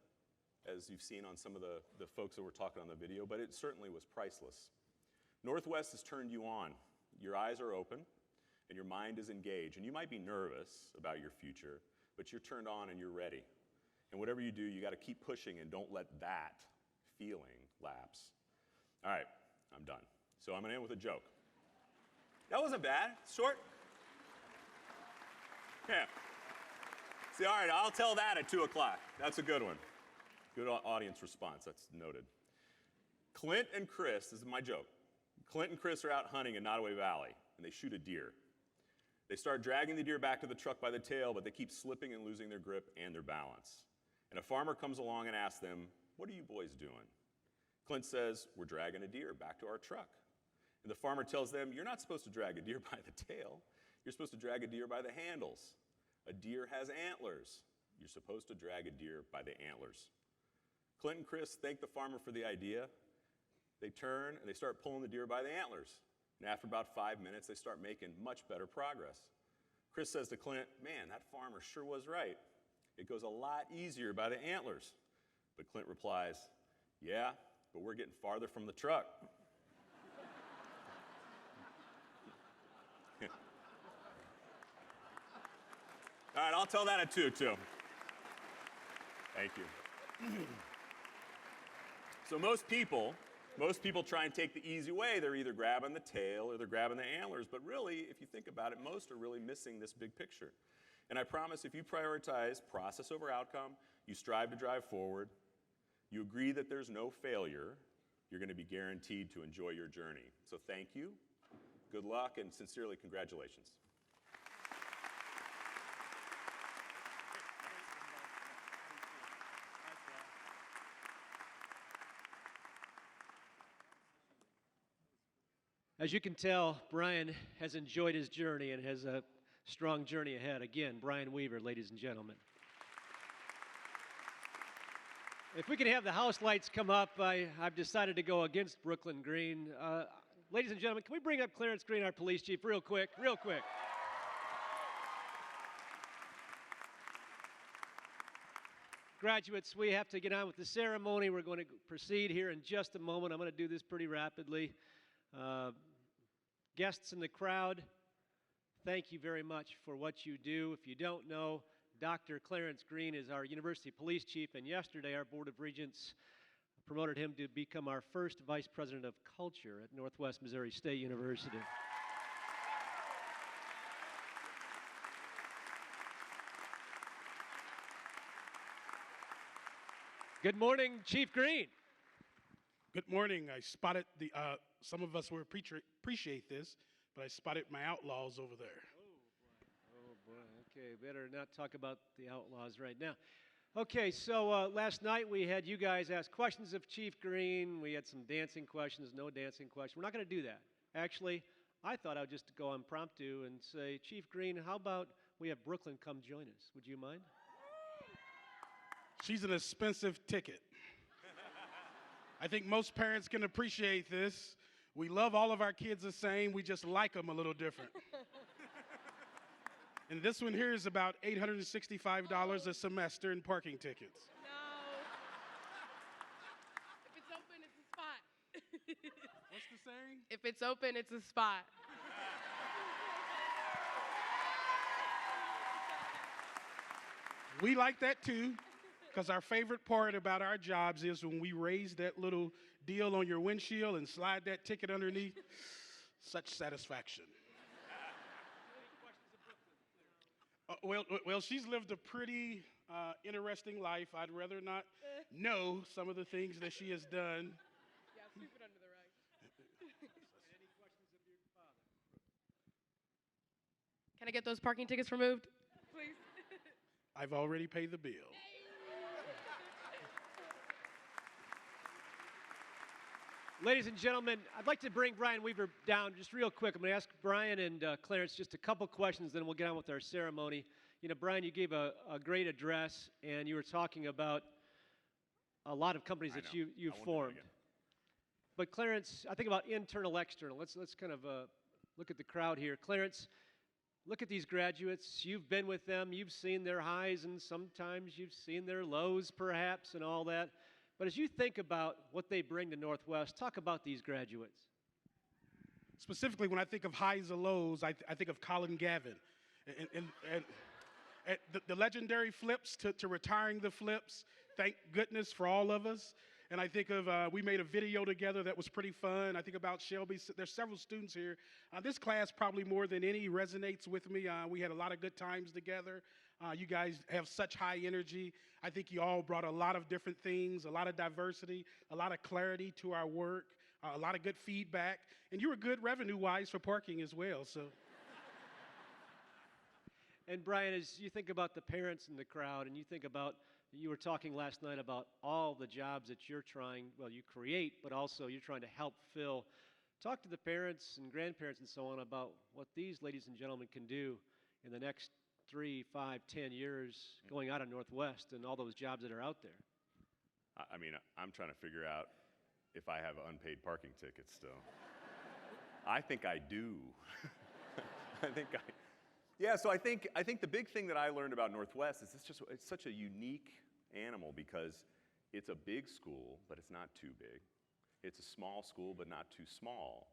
as you've seen on some of the folks that were talking on the video, but it certainly was priceless. Northwest has turned you on. Your eyes are open, and your mind is engaged. And you might be nervous about your future, but you're turned on and you're ready. And whatever you do, you got to keep pushing and don't let that feeling lapse. All right, I'm done. So I'm going to end with a joke. That wasn't bad. Short. Yeah. See, all right, I'll tell that at 2 o'clock. That's a good one. Good audience response. That's noted. Clint and Chris, this is my joke. Clint and Chris are out hunting in Nottoway Valley, and they shoot a deer. They start dragging the deer back to the truck by the tail, but they keep slipping and losing their grip and their balance. And a farmer comes along and asks them, "What are you boys doing?" Clint says, "We're dragging a deer back to our truck." And the farmer tells them, "You're not supposed to drag a deer by the tail. You're supposed to drag a deer by the handles. A deer has antlers. You're supposed to drag a deer by the antlers." Clint and Chris thank the farmer for the idea. They turn and they start pulling the deer by the antlers. And after about 5 minutes, they start making much better progress. Chris says to Clint, "Man, that farmer sure was right. It goes a lot easier by the antlers." But Clint replies, "Yeah, but we're getting farther from the truck." All right, I'll tell that at 2, too. Thank you. So most people try and take the easy way. They're either grabbing the tail or they're grabbing the antlers. But really, if you think about it, most are really missing this big picture. And I promise if you prioritize process over outcome, you strive to drive forward, you agree that there's no failure, you're going to be guaranteed to enjoy your journey. So thank you, good luck, and sincerely congratulations. As you can tell, Brian has enjoyed his journey and has a strong journey ahead. Again, Brian Weaver, ladies and gentlemen. If we can have the house lights come up, I've decided to go against Brooklyn Green. Ladies and gentlemen, can we bring up Clarence Green, our police chief, real quick, real quick. Graduates, we have to get on with the ceremony. We're going to proceed here in just a moment. I'm going to do this pretty rapidly. Guests in the crowd, thank you very much for what you do. If you don't know, Dr. Clarence Green is our University Police Chief, and yesterday our Board of Regents promoted him to become our first Vice President of Culture at Northwest Missouri State University. Good morning, Chief Green. Good morning. I spotted the, some of us will appreciate this, but I spotted my outlaws over there. Oh, boy. Okay, better not talk about the Outlaws right now. Okay, so last night we had you guys ask questions of Chief Green. We had some dancing questions, no dancing questions. We're not going to do that. Actually, I thought I would just go impromptu and say, Chief Green, how about we have Brooklyn come join us? Would you mind? She's an expensive ticket. I think most parents can appreciate this. We love all of our kids the same, we just like them a little different. And this one here is about $865 a semester in parking tickets. No. If it's open, it's a spot. What's the saying? If it's open, it's a spot. We like that too, because our favorite part about our jobs is when we raise that little deal on your windshield and slide that ticket underneath. Such satisfaction. Well, she's lived a pretty interesting life. I'd rather not know some of the things that she has done. Yeah, sweep it under the rug. Any questions of your father? Can I get those parking tickets removed? Please. I've already paid the bill. Ladies and gentlemen, I'd like to bring Brian Weaver down just real quick. I'm going to ask Brian and Clarence just a couple questions, then we'll get on with our ceremony. You know, Brian, you gave a great address, and you were talking about a lot of companies that you've formed. But Clarence, I think about internal, external. Let's kind of look at the crowd here. Clarence, look at these graduates. You've been with them. You've seen their highs, and sometimes you've seen their lows, perhaps, and all that. But as you think about what they bring to Northwest, talk about these graduates. Specifically, when I think of highs and lows, I think of Colin Gavin. And the legendary flips to retiring the flips, thank goodness for all of us. And I think of, we made a video together that was pretty fun. I think about Shelby. There's several students here. This class probably more than any resonates with me. We had a lot of good times together. You guys have such high energy. I think you all brought a lot of different things, a lot of diversity, a lot of clarity to our work, a lot of good feedback. And you were good revenue-wise for parking as well. So. And Brian, as you think about the parents in the crowd, and you think about, you were talking last night about all the jobs that you're trying, well, you create, but also you're trying to help fill. Talk to the parents and grandparents and so on about what these ladies and gentlemen can do in the next 3, 5, 10 years going out of Northwest and all those jobs that are out there. I mean, I'm trying to figure out if I have unpaid parking tickets still. I think I do. Yeah, so I think the big thing that I learned about Northwest is it's such a unique animal because it's a big school, but it's not too big. It's a small school, but not too small.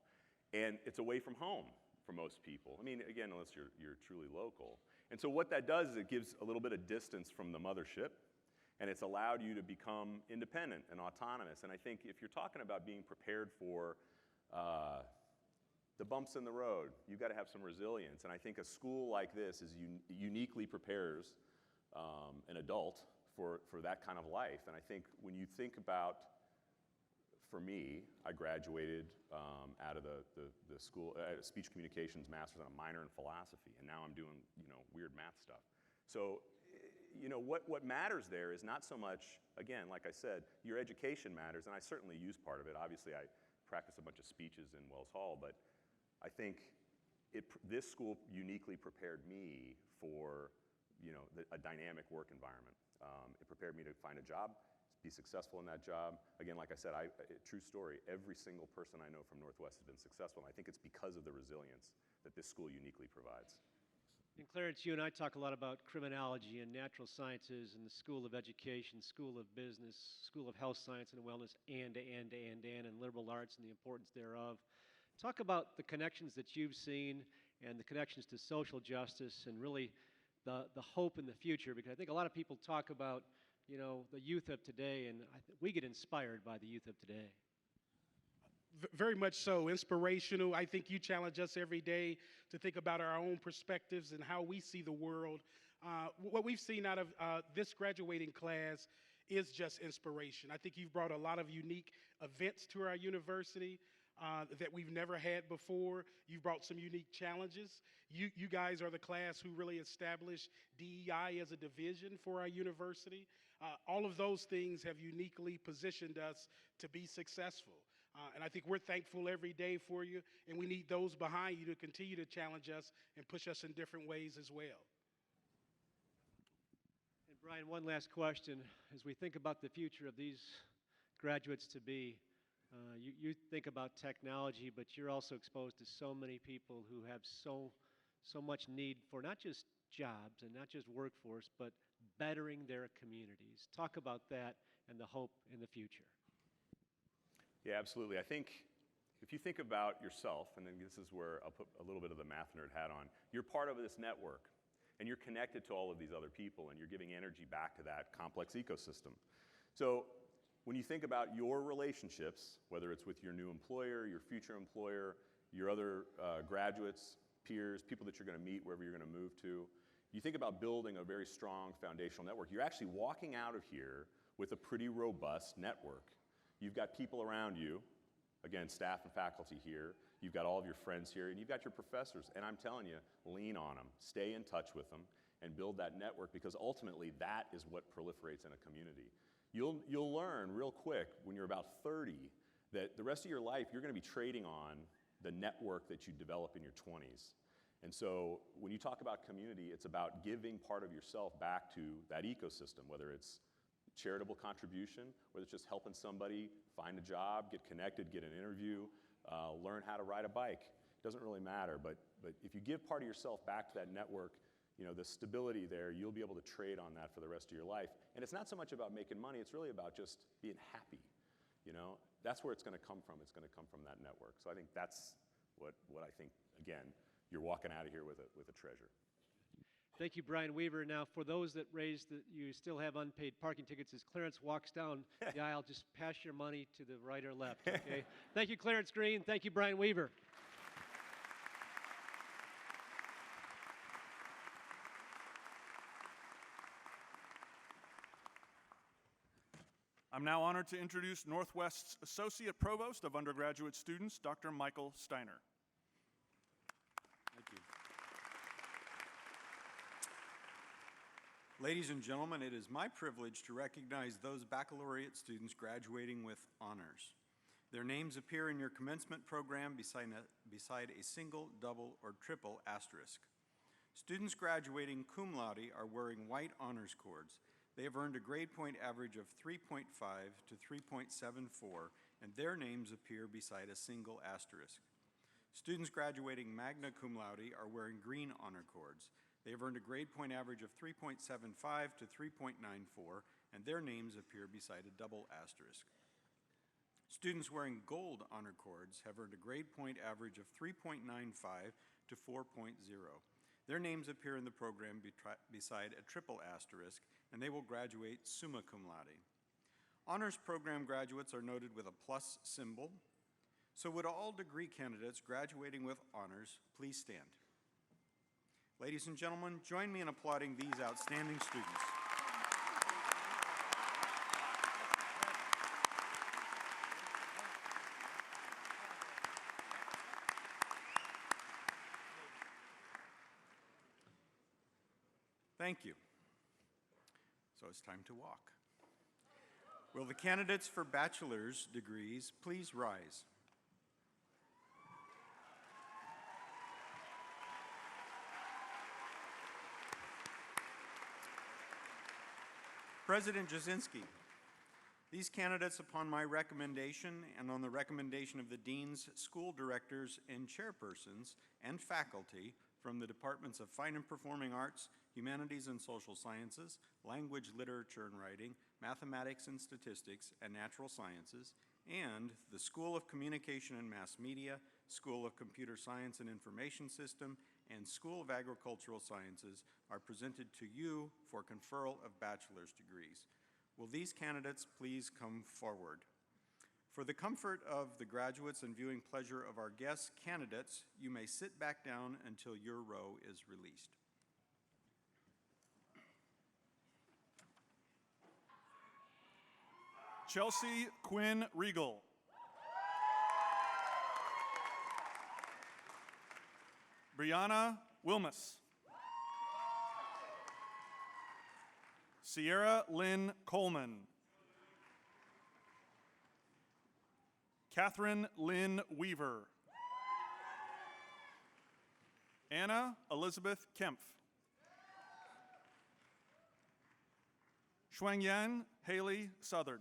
And it's away from home for most people. I mean, again, unless you're truly local. And so what that does is it gives a little bit of distance from the mothership, and it's allowed you to become independent and autonomous. And I think if you're talking about being prepared for the bumps in the road, you've got to have some resilience. And I think a school like this uniquely prepares an adult for that kind of life. And I think when you think about, for me, I graduated out of the school, speech communications master's and a minor in philosophy, and now I'm doing, weird math stuff. So, what matters there is not so much, again, like I said, your education matters, and I certainly use part of it. Obviously, I practice a bunch of speeches in Wells Hall, but I think this school uniquely prepared me for, a dynamic work environment. It prepared me to find a job, be successful in that job. Again, like I said, true story, every single person I know from Northwest has been successful, and I think it's because of the resilience that this school uniquely provides. And Clarence, you and I talk a lot about criminology and natural sciences and the School of Education, School of Business, School of Health Science and Wellness, and liberal arts and the importance thereof. Talk about the connections that you've seen and the connections to social justice and really the hope in the future, because I think a lot of people talk about the youth of today, and we get inspired by the youth of today. Very much so, inspirational. I think you challenge us every day to think about our own perspectives and how we see the world. What we've seen out of this graduating class is just inspiration. I think you've brought a lot of unique events to our university that we've never had before. You've brought some unique challenges. You guys are the class who really established DEI as a division for our university. All of those things have uniquely positioned us to be successful. And I think we're thankful every day for you, and we need those behind you to continue to challenge us and push us in different ways as well. And Brian, one last question. As we think about the future of these graduates to be, you think about technology, but you're also exposed to so many people who have so much need for not just jobs and not just workforce, but bettering their communities. Talk about that and the hope in the future. Yeah, absolutely. I think if you think about yourself, and then this is where I'll put a little bit of the math nerd hat on, you're part of this network, and you're connected to all of these other people, and you're giving energy back to that complex ecosystem. So when you think about your relationships, whether it's with your new employer, your future employer, your other graduates, peers, people that you're going to meet wherever you're going to move to, you think about building a very strong foundational network. You're actually walking out of here with a pretty robust network. You've got people around you, again, staff and faculty here. You've got all of your friends here, and you've got your professors. And I'm telling you, lean on them, stay in touch with them, and build that network, because ultimately that is what proliferates in a community. You'll learn real quick when you're about 30 that the rest of your life you're going to be trading on the network that you develop in your 20s. And so when you talk about community, it's about giving part of yourself back to that ecosystem, whether it's charitable contribution, whether it's just helping somebody find a job, get connected, get an interview, learn how to ride a bike. It doesn't really matter, but if you give part of yourself back to that network, you know, the stability there, you'll be able to trade on that for the rest of your life. And it's not so much about making money, it's really about just being happy. You know, that's where it's going to come from. It's going to come from that network. So I think that's what I think, again, you're walking out of here with a treasure. Thank you, Brian Weaver. Now, for those that raised that you still have unpaid parking tickets, as Clarence walks down the aisle, just pass your money to the right or left, okay? Thank you, Clarence Green. Thank you, Brian Weaver. I'm now honored to introduce Northwest's Associate Provost of Undergraduate Students, Dr. Michael Steiner. Thank you. Ladies and gentlemen, it is my privilege to recognize those baccalaureate students graduating with honors. Their names appear in your commencement program beside a single, double, or triple asterisk. Students graduating cum laude are wearing white honors cords. They have earned a grade point average of 3.5 to 3.74, and their names appear beside a single asterisk. Students graduating magna cum laude are wearing green honor cords. They have earned a grade point average of 3.75 to 3.94, and their names appear beside a double asterisk. Students wearing gold honor cords have earned a grade point average of 3.95 to 4.0. Their names appear in the program beside a triple asterisk, and they will graduate summa cum laude. Honors program graduates are noted with a plus symbol. So would all degree candidates graduating with honors please stand? Ladies and gentlemen, join me in applauding these outstanding students. Thank you. So it's time to walk. Will the candidates for bachelor's degrees please rise? President Jasinski, these candidates, upon my recommendation and on the recommendation of the deans, school directors, and chairpersons and faculty from the Departments of Fine and Performing Arts, Humanities and Social Sciences, Language, Literature and Writing, Mathematics and Statistics, and Natural Sciences, and the School of Communication and Mass Media, School of Computer Science and Information System, and School of Agricultural Sciences are presented to you for conferral of bachelor's degrees. Will these candidates please come forward? For the comfort of the graduates and viewing pleasure of our guests, candidates, you may sit back down until your row is released. Chelsea Quinn Regal. Brianna Wilmus. Sierra Lynn Coleman. Catherine Lynn Weaver. Anna Elizabeth Kempf. Shuangyan Haley Southard.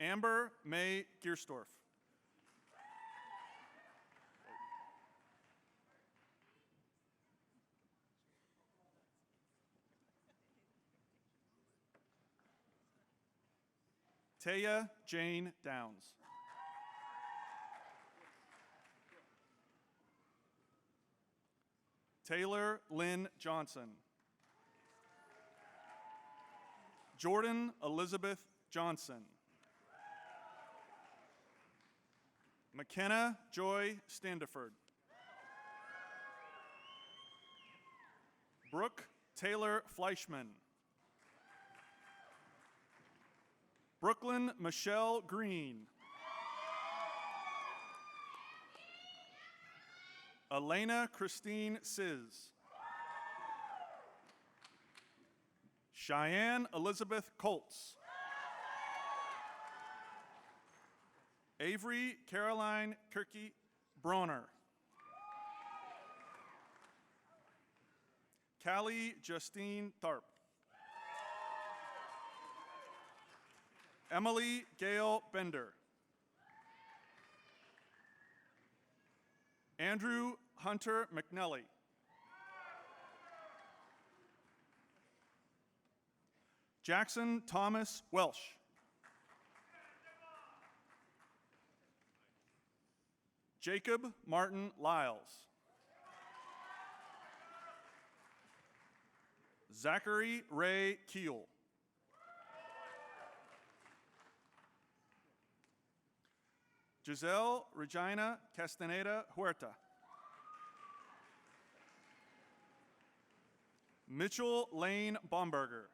Amber May Giersdorf. Taya Jane Downs. Taylor Lynn Johnson. Jordan Elizabeth Johnson. McKenna Joy Standiford. Brooke Taylor Fleischman. Brooklyn Michelle Green. Elena Christine Sizz. Cheyenne Elizabeth Colts. Avery Caroline Kirky Bronner. Callie Justine Tharp. Emily Gail Bender. Andrew Hunter McNelly. Jackson Thomas Welsh. Jacob Martin Lyles. Zachary Ray Keel. Giselle Regina Castaneda Huerta. Mitchell Lane Bomberger.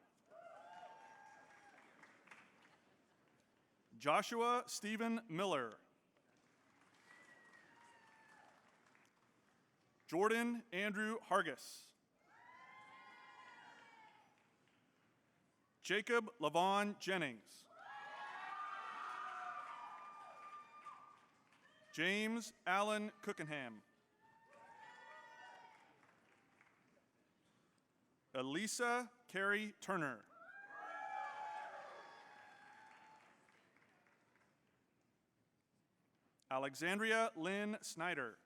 Joshua Stephen Miller. Jordan Andrew Hargis. Jacob Lavon Jennings. James Allen Cookenham. Elisa Carey Turner. Alexandria Lynn Snyder.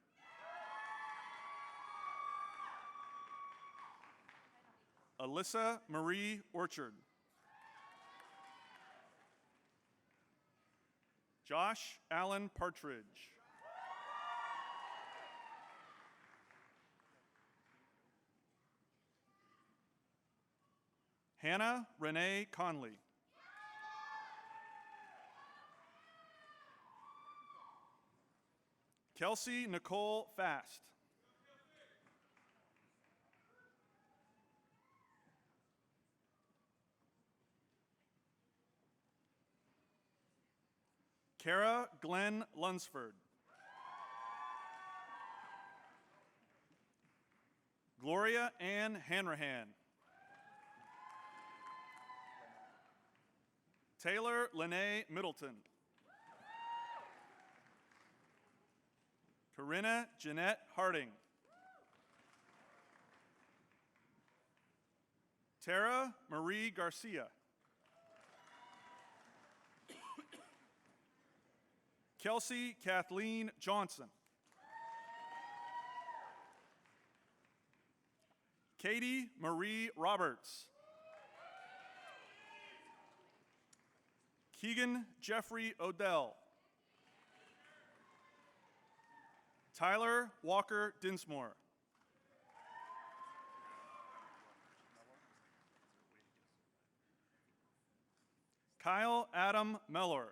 Alyssa Marie Orchard. Josh Allen Partridge. Hannah Renee Conley. Kelsey Nicole Fast. Kara Glenn Lunsford. Gloria Ann Hanrahan. Taylor Lene Middleton. Corinna Jeanette Harding. Tara Marie Garcia. Kelsey Kathleen Johnson. Katie Marie Roberts. Keegan Jeffrey Odell. Tyler Walker Dinsmore. Kyle Adam Mellor.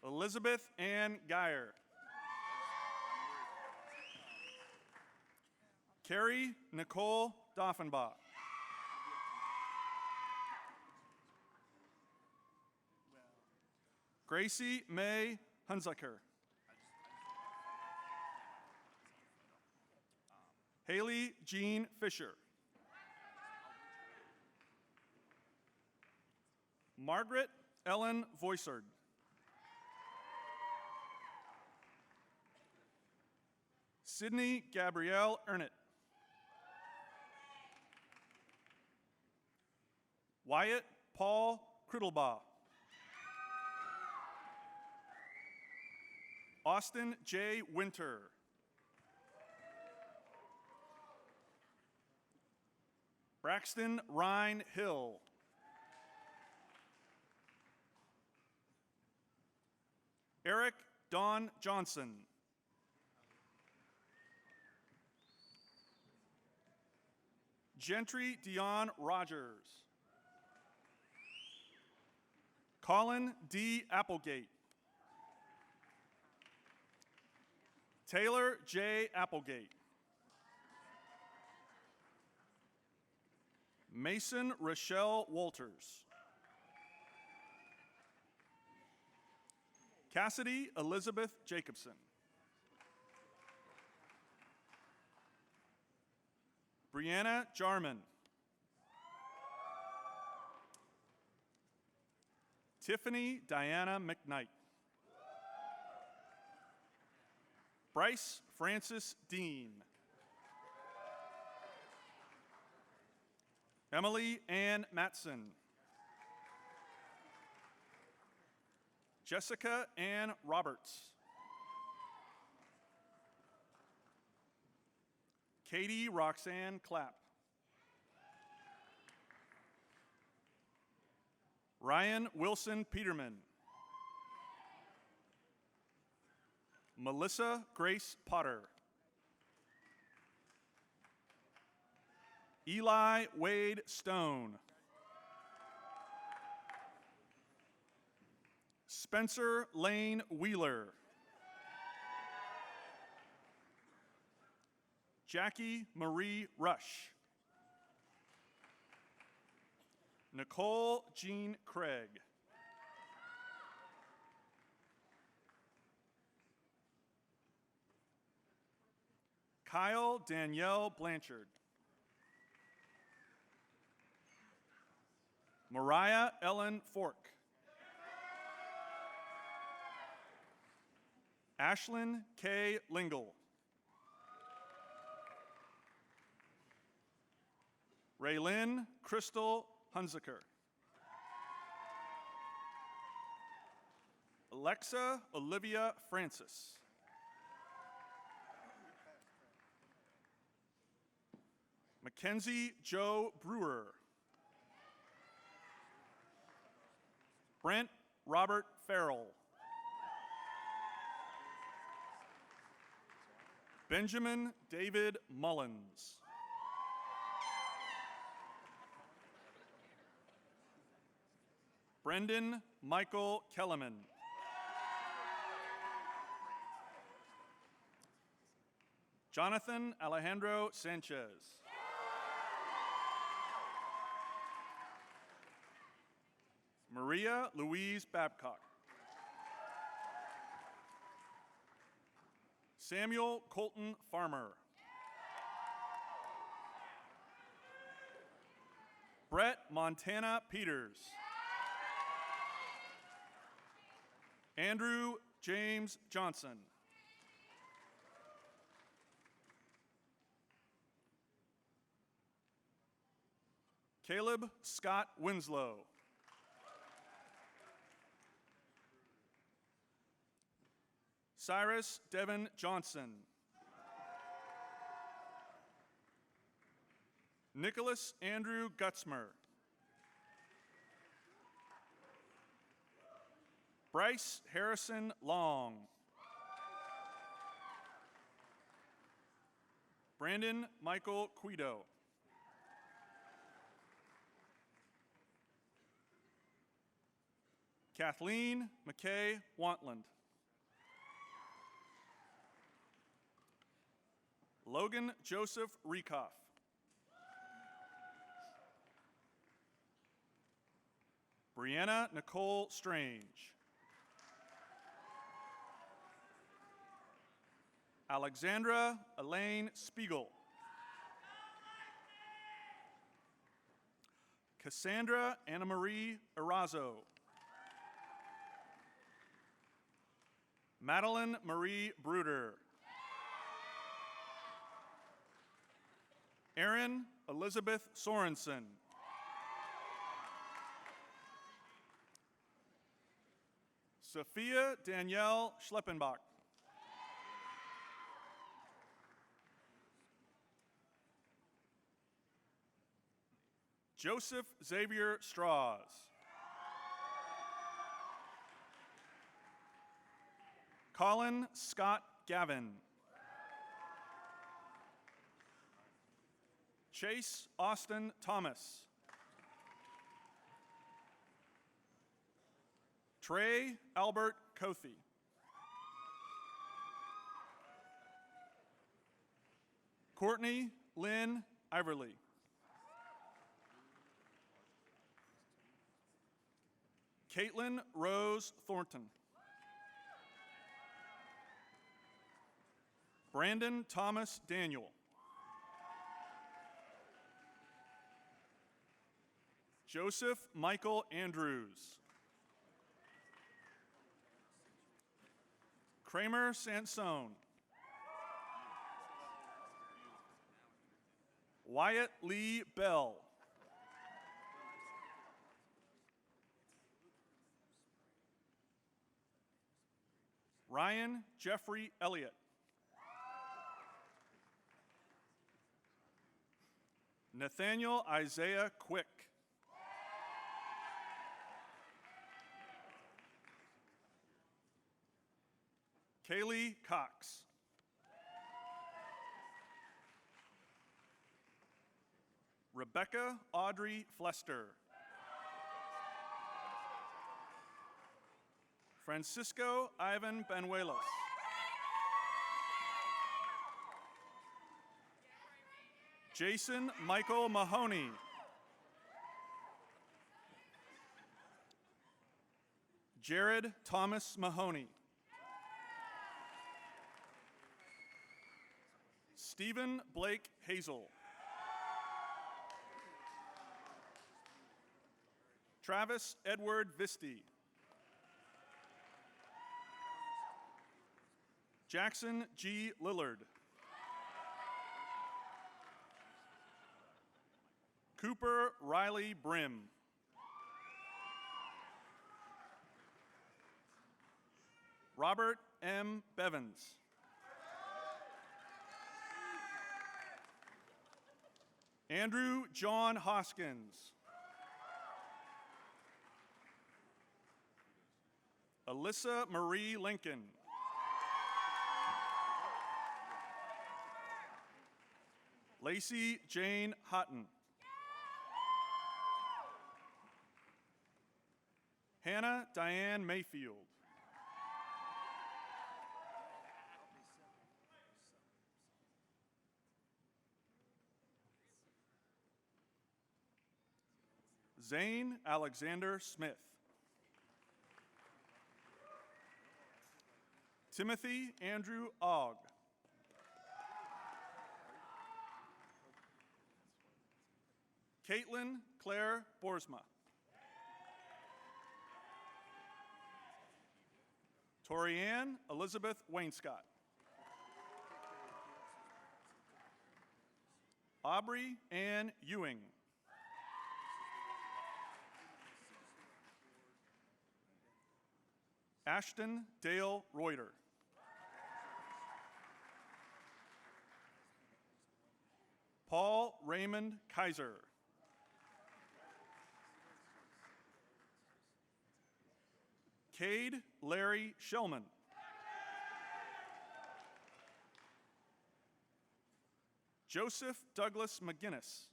Elizabeth Ann Geyer. Carrie Nicole Doffenbach. Gracie May Hunziker. Haley Jean Fisher. Margaret Ellen Voisard. Sydney Gabrielle Ernett. Wyatt Paul Criddlebaugh. Austin J. Winter. Braxton Ryan Hill. Eric Don Johnson. Gentry Dion Rogers. Colin D. Applegate. Taylor J. Applegate. Mason Rochelle Walters. Cassidy Elizabeth Jacobson. Brianna Jarman. Tiffany Diana McKnight. Bryce Francis Dean. Emily Ann Matson. Jessica Ann Roberts. Katie Roxanne Clapp. Ryan Wilson Peterman. Melissa Grace Potter. Eli Wade Stone. Spencer Lane Wheeler. Jackie Marie Rush. Nicole Jean Craig. Kyle Danielle Blanchard. Mariah Ellen Fork. Ashlyn K. Lingle. Raylyn Crystal Hunziker. Alexa Olivia Francis. Mackenzie Joe Brewer. Brent Robert Farrell. Benjamin David Mullins. Brendan Michael Kellerman. Jonathan Alejandro Sanchez. Maria Louise Babcock. Samuel Colton Farmer. Brett Montana Peters. Andrew James Johnson. Caleb Scott Winslow. Cyrus Devin Johnson. Nicholas Andrew Gutzmer. Bryce Harrison Long. Brandon Michael Quido. Kathleen McKay Wantland. Logan Joseph Rekoff. Brianna Nicole Strange. Alexandra Elaine Spiegel. Cassandra Anna Marie Erazo. Madeline Marie Bruder. Erin Elizabeth Sorensen. Sophia Danielle Schleppenbach. Joseph Xavier Strauss. Colin Scott Gavin. Chase Austin Thomas. Trey Albert Kothe. Courtney Lynn Iverly. Caitlin Rose Thornton. Brandon Thomas Daniel. Joseph Michael Andrews. Kramer Sansone. Wyatt Lee Bell. Ryan Jeffrey Elliott. Nathaniel Isaiah Quick. Kaylee Cox. Rebecca Audrey Flester. Francisco Ivan Benuelos. Jason Michael Mahoney. Jared Thomas Mahoney. Stephen Blake Hazel. Travis Edward Visti. Jackson G. Lillard. Cooper Riley Brim. Robert M. Bevins. Andrew John Hoskins. Alyssa Marie Lincoln. Lacey Jane Hutton. Hannah Diane Mayfield. Zane Alexander Smith. Timothy Andrew Ogg. Caitlin Claire Boersma. Torianne Elizabeth Wainscott. Aubrey Ann Ewing. Ashton Dale Reuter. Paul Raymond Kaiser. Cade Larry Shellman. Joseph Douglas McGinnis.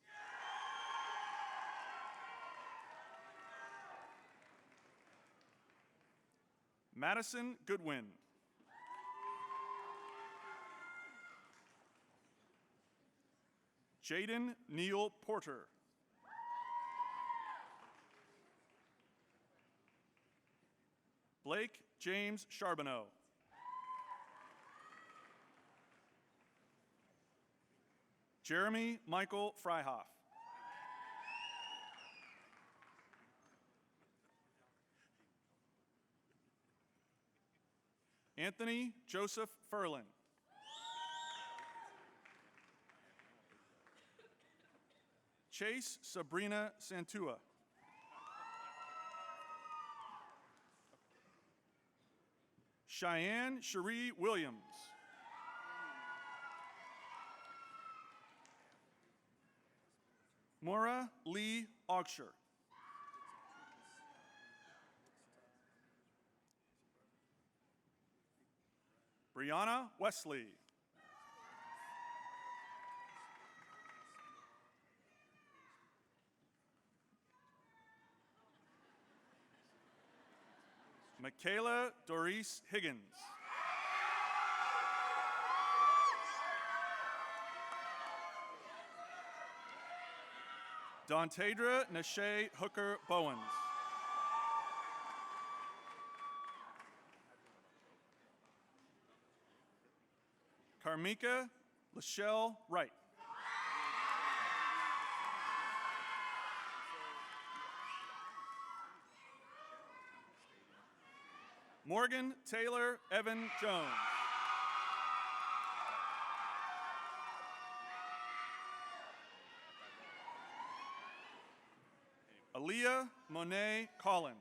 Madison Goodwin. Jaden Neal Porter. Blake James Charbonneau. Jeremy Michael Freihoff. Anthony Joseph Furlan. Chase Sabrina Santua. Cheyenne Cherie Williams. Maura Lee Augsher. Brianna Wesley. Michaela Doris Higgins. Dontadra Nashay Hooker Bowens. Carmika Lachelle Wright. Morgan Taylor Evan Jones. Aaliyah Monet Collins.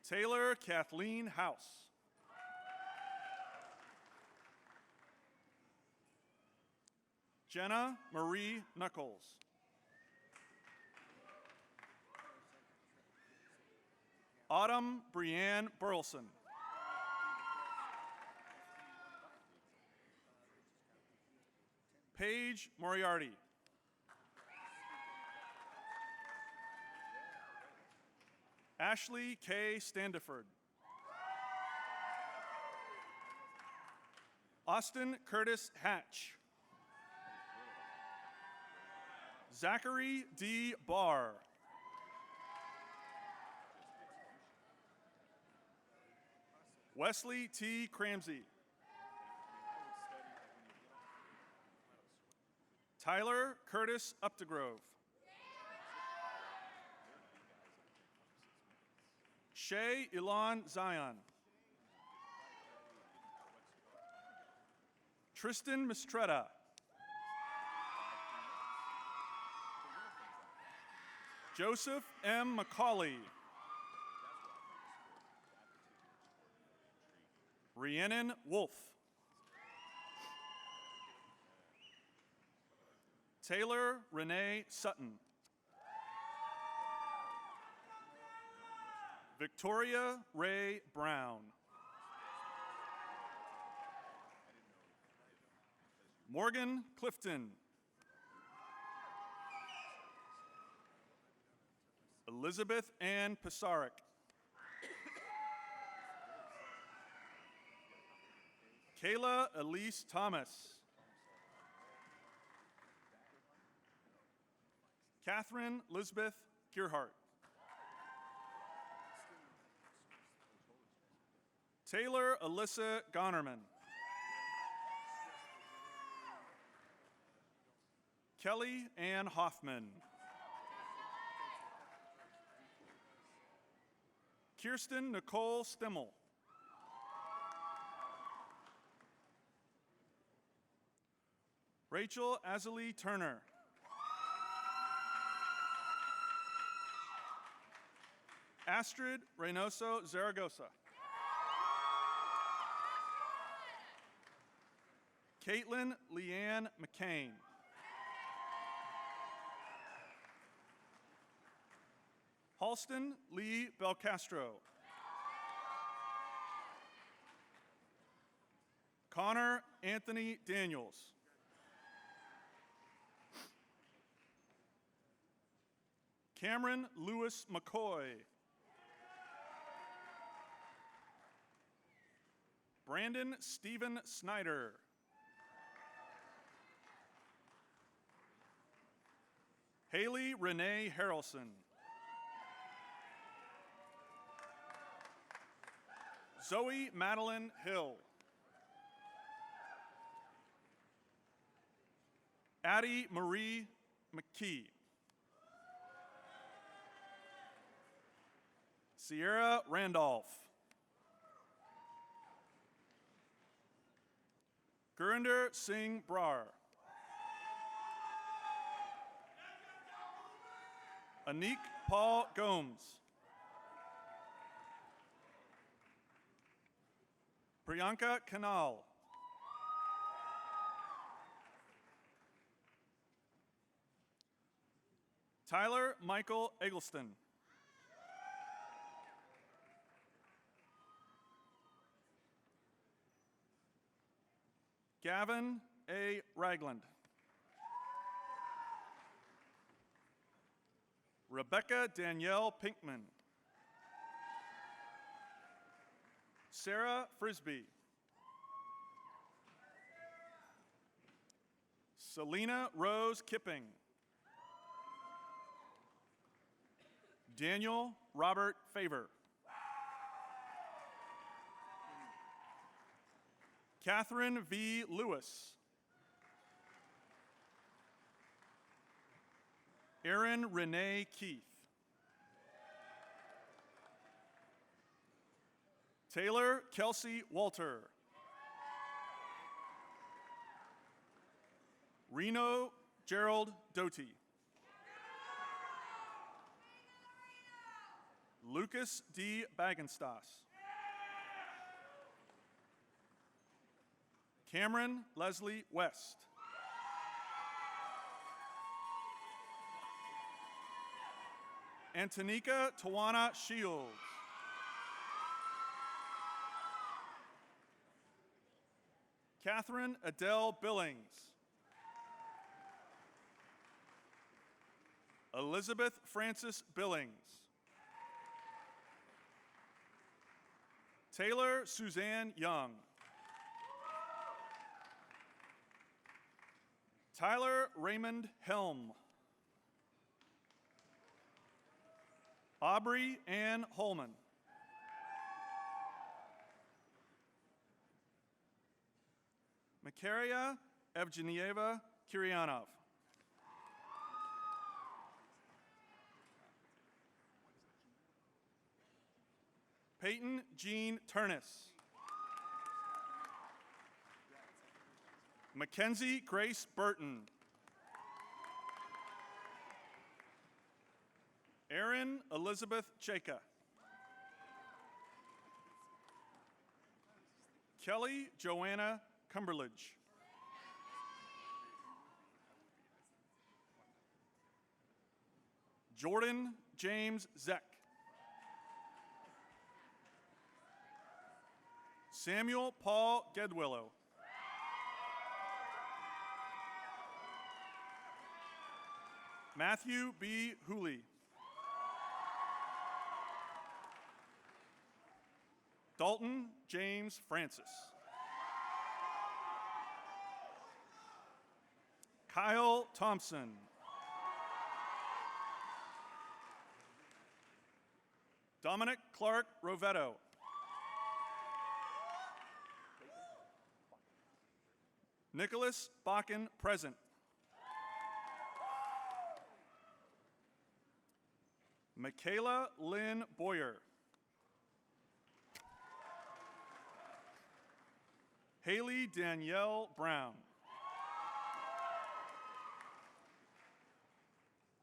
Taylor Kathleen House. Jenna Marie Knuckles. Autumn Brianne Burleson. Paige Moriarty. Ashley K. Standiford. Austin Curtis Hatch. Zachary D. Barr. Wesley T. Cramsey. Tyler Curtis Updegrove. Shay Ilan Zion. Tristan Mistretta. Joseph M. McCauley. Rhiannon Wolf. Taylor Renee Sutton. Victoria Ray Brown. Morgan Clifton. Elizabeth Ann Pisaric. Kayla Elise Thomas. Catherine Lisbeth Gearhart. Taylor Alyssa Gonerman. Kelly Ann Hoffman. Kirsten Nicole Stimmel. Rachel Azalee Turner. Astrid Reynoso Zaragoza. Caitlin Leanne McCain. Halston Lee Belcastro. Connor Anthony Daniels. Cameron Lewis McCoy. Brandon Stephen Snyder. Haley Renee Harrelson. Zoe Madeline Hill. Addie Marie McKee. Sierra Randolph. Gurinder Singh Brar. Anik Paul Gomes. Priyanka Kanal. Tyler Michael Eggleston. Gavin A. Ragland. Rebecca Danielle Pinkman. Sarah Frisbee. Selena Rose Kipping. Daniel Robert Favor. Catherine V. Lewis. Erin Renee Keith. Taylor Kelsey Walter. Reno Gerald Doty. Lucas D. Bagenstos. Cameron Leslie West. Antonika Tawana Shields. Catherine Adele Billings. Elizabeth Francis Billings. Taylor Suzanne Young. Tyler Raymond Helm. Aubrey Ann Holman. Makaria Evgenieva Kiryanov. Peyton Jean Turnus. Mackenzie Grace Burton. Erin Elizabeth Chaka. Kelly Joanna Cumberledge. Jordan James Zeck. Samuel Paul Gedwillow. Matthew B. Hooley. Dalton James Francis. Kyle Thompson. Dominic Clark Rovetto. Nicholas Bakken present. Michaela Lynn Boyer. Haley Danielle Brown.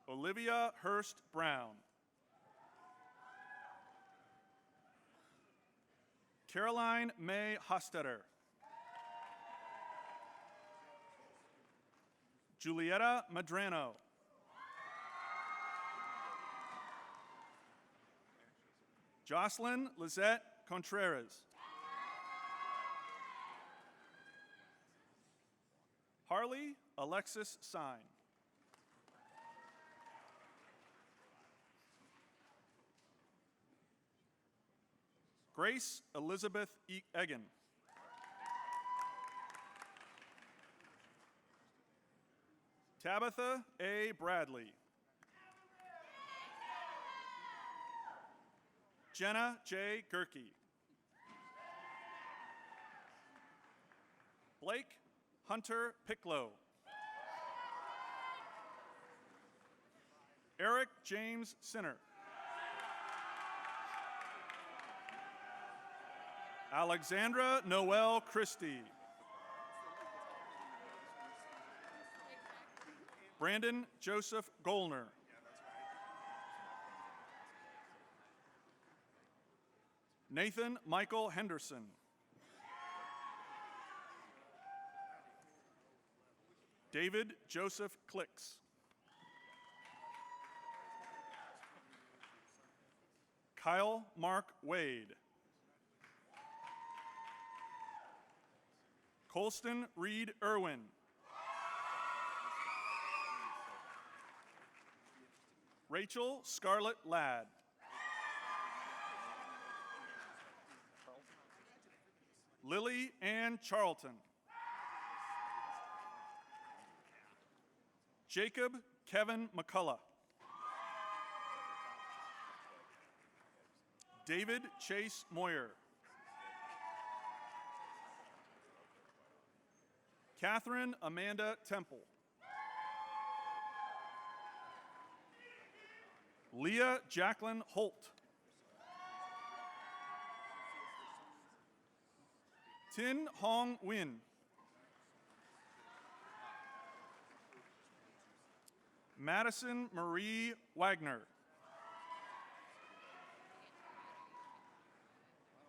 Olivia Hurst Brown. Caroline May Hostetter. Julieta Madrano. Jocelyn Lizette Contreras. Harley Alexis Sine. Grace Elizabeth Egan. Tabitha A. Bradley. Jenna J. Gerke. Blake Hunter Picklow. Eric James Sinner. Alexandra Noel Christie. Brandon Joseph Golner. Nathan Michael Henderson. David Joseph Clicks. Kyle Mark Wade. Colston Reed Irwin. Rachel Scarlett Ladd. Lily Ann Charlton. Jacob Kevin McCullough. David Chase Moyer. Catherine Amanda Temple. Leah Jacqueline Holt. Tin Hong Win. Madison Marie Wagner.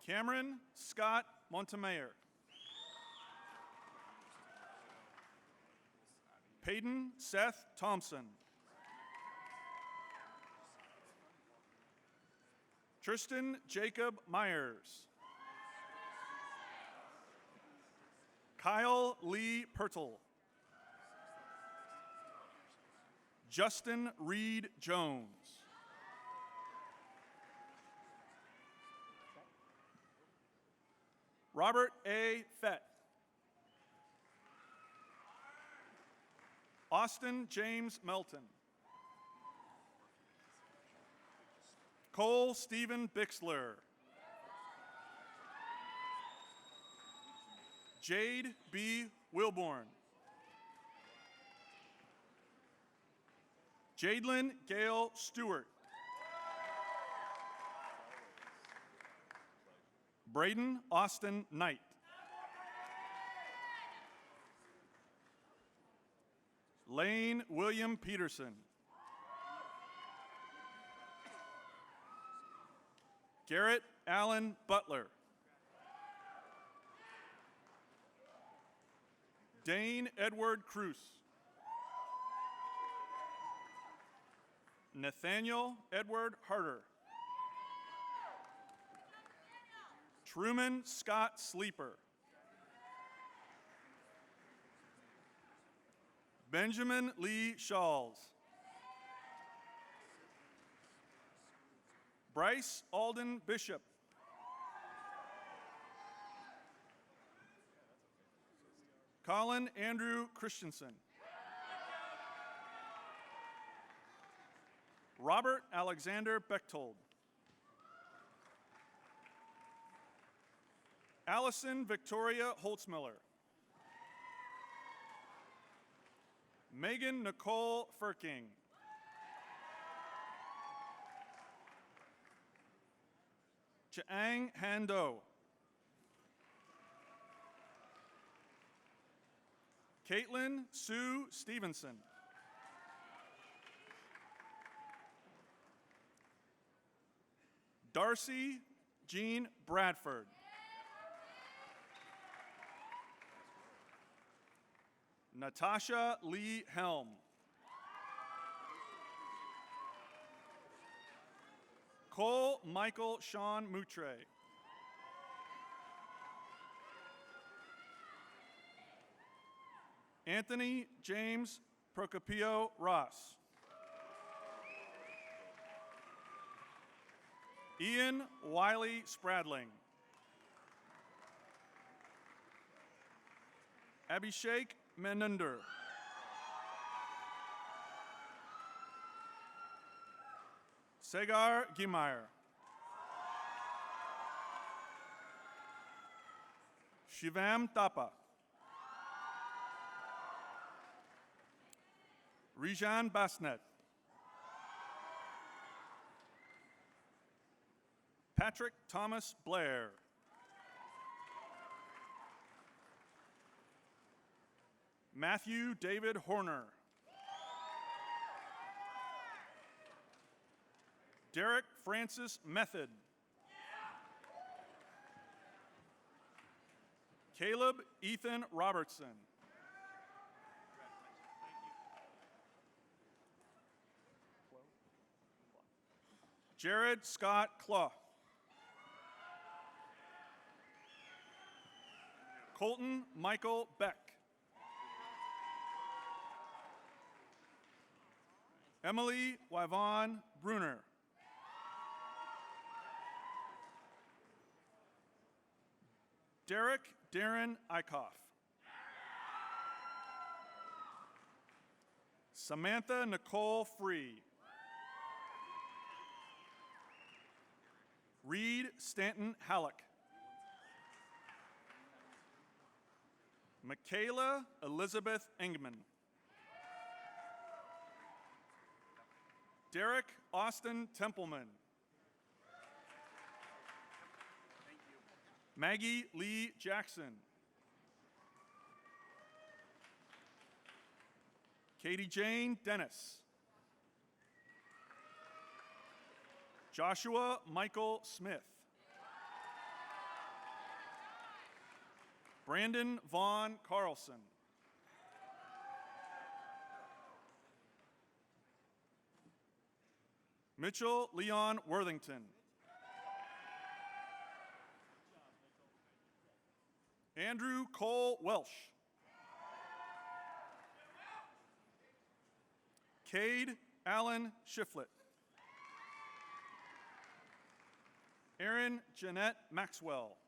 Cameron Scott Montemayor. Peyton Seth Thompson. Tristan Jacob Myers. Kyle Lee Pertle. Justin Reed Jones. Robert A. Fett. Austin James Melton. Cole Stephen Bixler. Jade B. Wilborn. Jadelyn Gail Stewart. Braden Austin Knight. Lane William Peterson. Garrett Allen Butler. Dane Edward Cruz. Nathaniel Edward Harder. Truman Scott Sleeper. Benjamin Lee Shawls. Bryce Alden Bishop. Colin Andrew Christensen. Robert Alexander Bechtold. Allison Victoria Holtzmiller. Megan Nicole Furking. Chiang Han Do. Caitlin Sue Stevenson. Darcy Jean Bradford. Natasha Lee Helm. Cole Michael Sean Moutre. Anthony James Procopio Ross. Ian Wiley Spradling. Abhishek Menunder. Segar Gimeyer. Shivam Thapa. Rijan Basnet. Patrick Thomas Blair. Matthew David Horner. Derek Francis Method. Caleb Ethan Robertson. Jared Scott Clough. Colton Michael Beck. Emily Wyvon Bruner. Derek Darren Eichhoff. Samantha Nicole Free. Reed Stanton Halleck. Michaela Elizabeth Engman. Derek Austin Templeman. Maggie Lee Jackson. Katie Jane Dennis. Joshua Michael Smith. Brandon Vaughn Carlson. Mitchell Leon Worthington. Andrew Cole Welsh. Cade Allen Shiflett. Erin Jeanette Maxwell.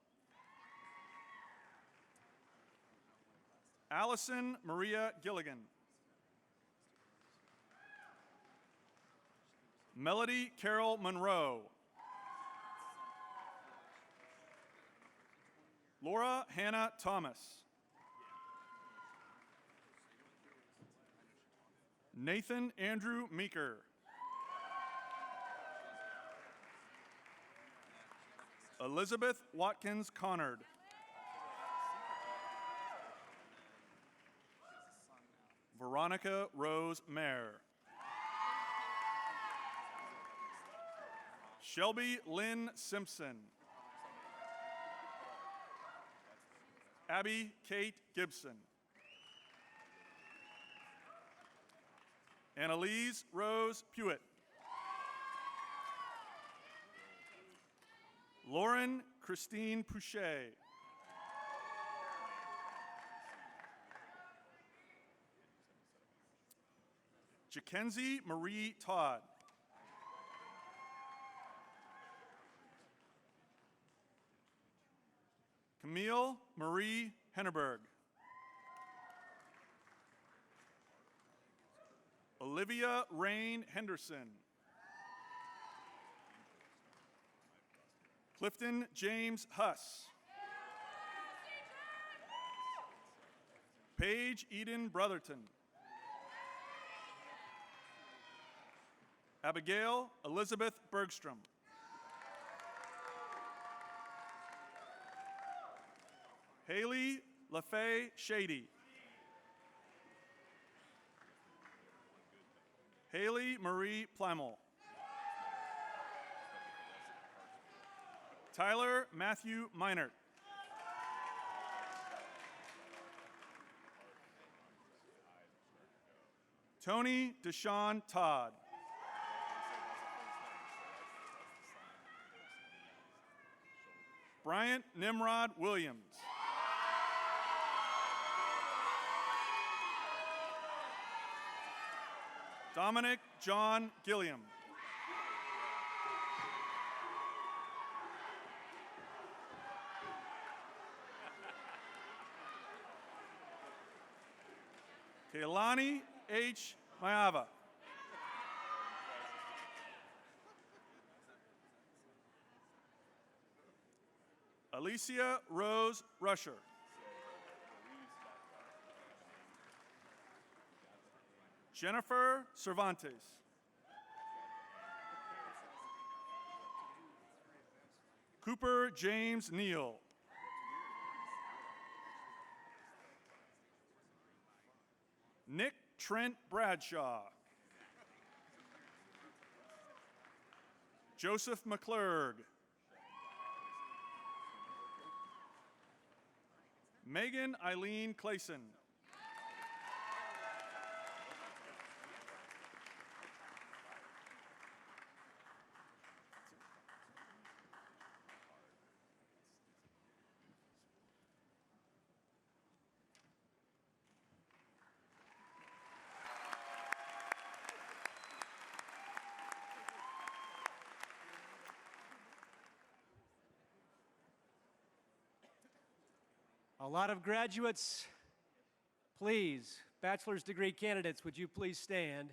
Allison Maria Gilligan. Melody Carol Monroe. Laura Hannah Thomas. Nathan Andrew Meeker. Elizabeth Watkins Connard. Veronica Rose Mayer. Shelby Lynn Simpson. Abby Kate Gibson. Annalise Rose Pewitt. Lauren Christine Pouchet. Jackenzie Marie Todd. Camille Marie Henneberg. Olivia Rain Henderson. Clifton James Huss. Paige Eden Brotherton. Abigail Elizabeth Bergstrom. Haley LaFay Shady. Haley Marie Plamel. Tyler Matthew Meinert. Tony Deshaun Todd. Bryant Nimrod Williams. Dominic John Gilliam. Kailani H. Mayava. Alicia Rose Rusher. Jennifer Cervantes. Cooper James Neal. Nick Trent Bradshaw. Joseph McClurg. Megan Eileen Clayson. A lot of graduates, please, bachelor's degree candidates, would you please stand?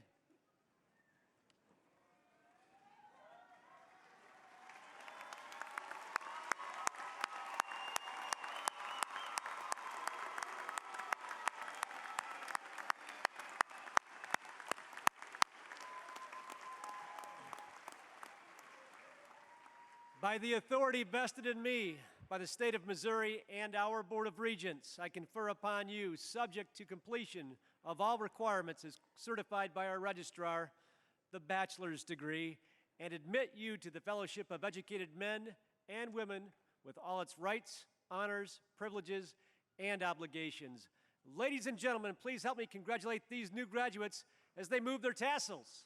By the authority vested in me by the state of Missouri and our Board of Regents, I confer upon you, subject to completion of all requirements as certified by our registrar, the bachelor's degree, and admit you to the fellowship of educated men and women with all its rights, honors, privileges, and obligations. Ladies and gentlemen, please help me congratulate these new graduates as they move their tassels.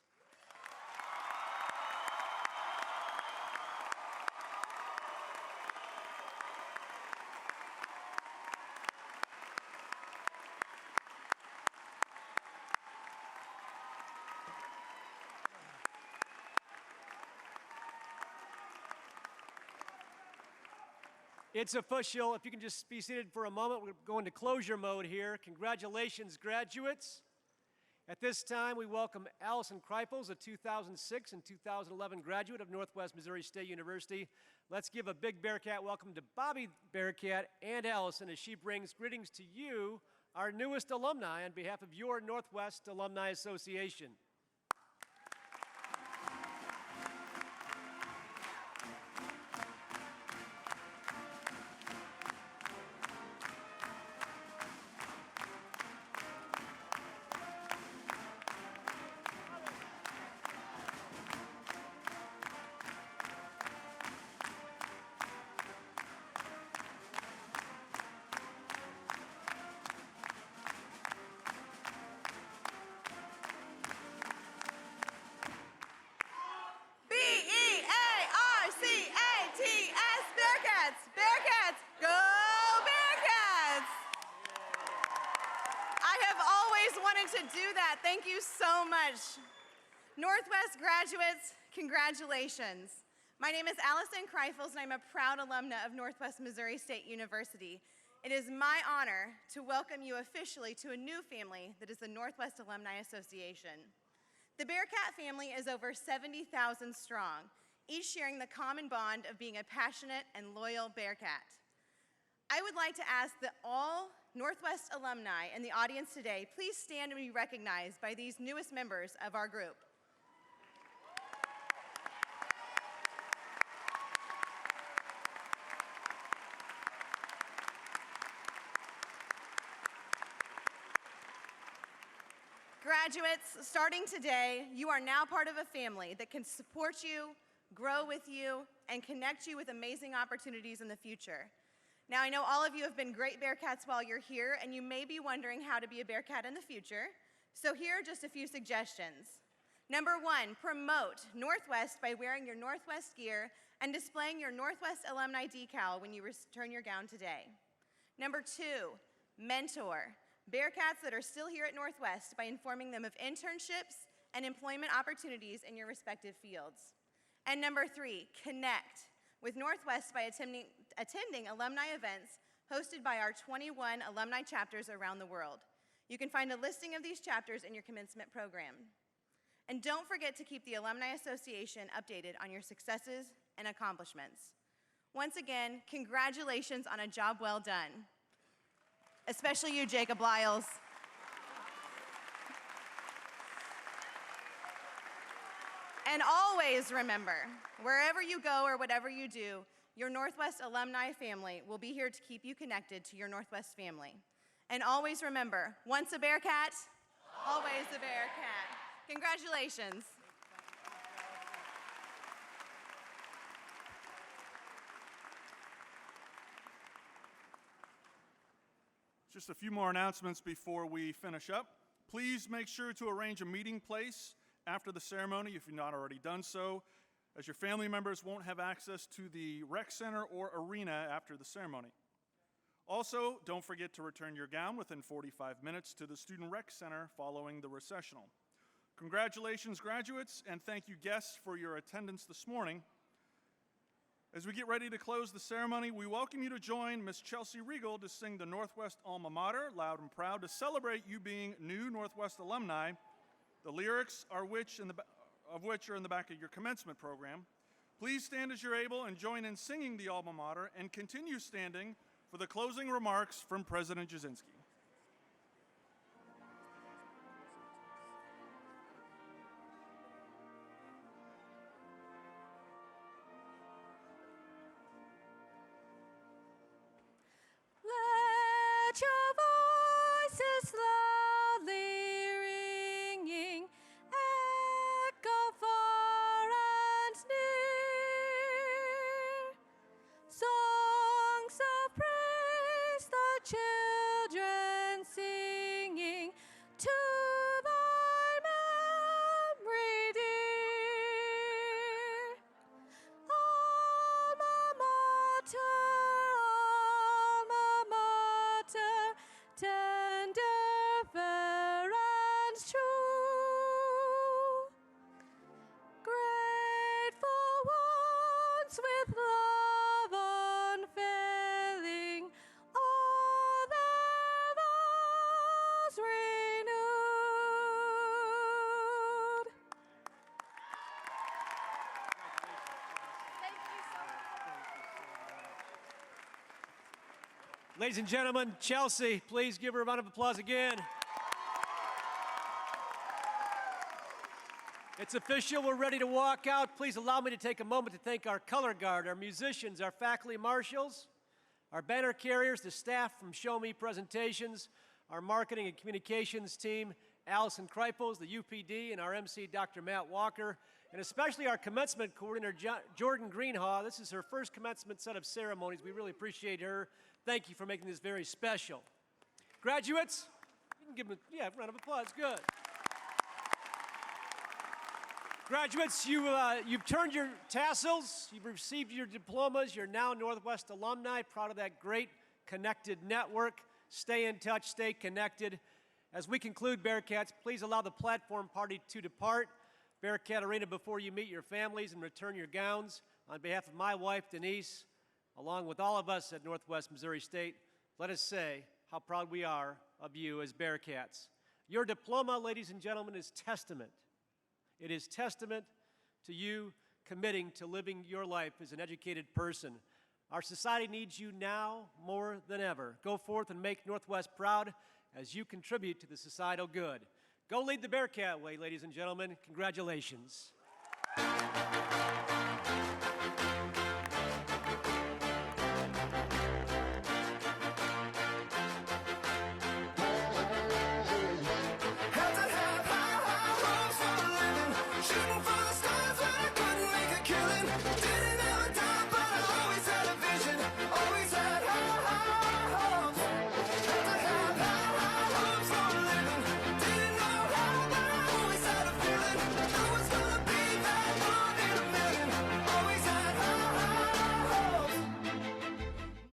It's official. If you can just be seated for a moment, we're going to closure mode here. Congratulations, graduates. At this time, we welcome Allison Kreifels, a 2006 and 2011 graduate of Northwest Missouri State University. Let's give a big Bearcat welcome to Bobby Bearcat and Allison as she brings greetings to you, our newest alumni, on behalf of your Northwest Alumni Association. To do that. Thank you so much. Northwest graduates, congratulations. My name is Allison Kreifels, and I'm a proud alumna of Northwest Missouri State University. It is my honor to welcome you officially to a new family that is the Northwest Alumni Association. The Bearcat family is over 70,000 strong, each sharing the common bond of being a passionate and loyal Bearcat. I would like to ask that all Northwest alumni in the audience today please stand and be recognized by these newest members of our group. Graduates, starting today, you are now part of a family that can support you, grow with you, and connect you with amazing opportunities in the future. Now, I know all of you have been great Bearcats while you're here, and you may be wondering how to be a Bearcat in the future. So here are just a few suggestions. Number one, promote Northwest by wearing your Northwest gear and displaying your Northwest alumni decal when you return your gown today. Number two, mentor Bearcats that are still here at Northwest by informing them of internships and employment opportunities in your respective fields. And number three, connect with Northwest by attending alumni events hosted by our 21 alumni chapters around the world. You can find a listing of these chapters in your commencement program. And don't forget to keep the Alumni Association updated on your successes and accomplishments. Once again, congratulations on a job well done. Especially you, Jacob Lyles. And always remember, wherever you go or whatever you do, your Northwest alumni family will be here to keep you connected to your Northwest family. And always remember, once a Bearcat, always a Bearcat. Congratulations. Just a few more announcements before we finish up. Please make sure to arrange a meeting place after the ceremony if you've not already done so, as your family members won't have access to the rec center or arena after the ceremony. Also, don't forget to return your gown within 45 minutes to the Student Rec Center following the recessional. Congratulations, graduates, and thank you, guests, for your attendance this morning. As we get ready to close the ceremony, we welcome you to join Miss Chelsea Regal to sing the Northwest Alma Mater, Loud and Proud, to celebrate you being new Northwest alumni, the lyrics of which are in the back of your commencement program. Please stand as you're able and join in singing the Alma Mater, and continue standing for the closing remarks from President Jasinski. Let your voices loudly ringing echo far and near. Songs of praise the children singing to thy memory dear. Alma mater, tender, fair, and true. Grateful ones with love unfailing, all their vows renewed. Ladies and gentlemen, Chelsea, please give her a round of applause again. It's official, we're ready to walk out. Please allow me to take a moment to thank our color guard, our musicians, our faculty marshals, our banner carriers, the staff from Show Me Presentations, our marketing and communications team, Allison Kripos, the UPD, and our MC, Dr. Matt Walker, and especially our commencement coordinator, Jordan Greenhaw. This is her first commencement set of ceremonies. We really appreciate her. Thank you for making this very special. Graduates, you can give them a round of applause, good. Graduates, you've turned your tassels, you've received your diplomas, you're now Northwest alumni, proud of that great connected network. Stay in touch, stay connected. As we conclude, Bearcats, please allow the platform party to depart Bearcat Arena before you meet your families and return your gowns. On behalf of my wife, Denise, along with all of us at Northwest Missouri State, let us say how proud we are of you as Bearcats. Your diploma, ladies and gentlemen, is testament. It is testament to you committing to living your life as an educated person. Our society needs you now more than ever. Go forth and make Northwest proud as you contribute to the societal good. Go lead the Bearcat way, ladies and gentlemen. Congratulations.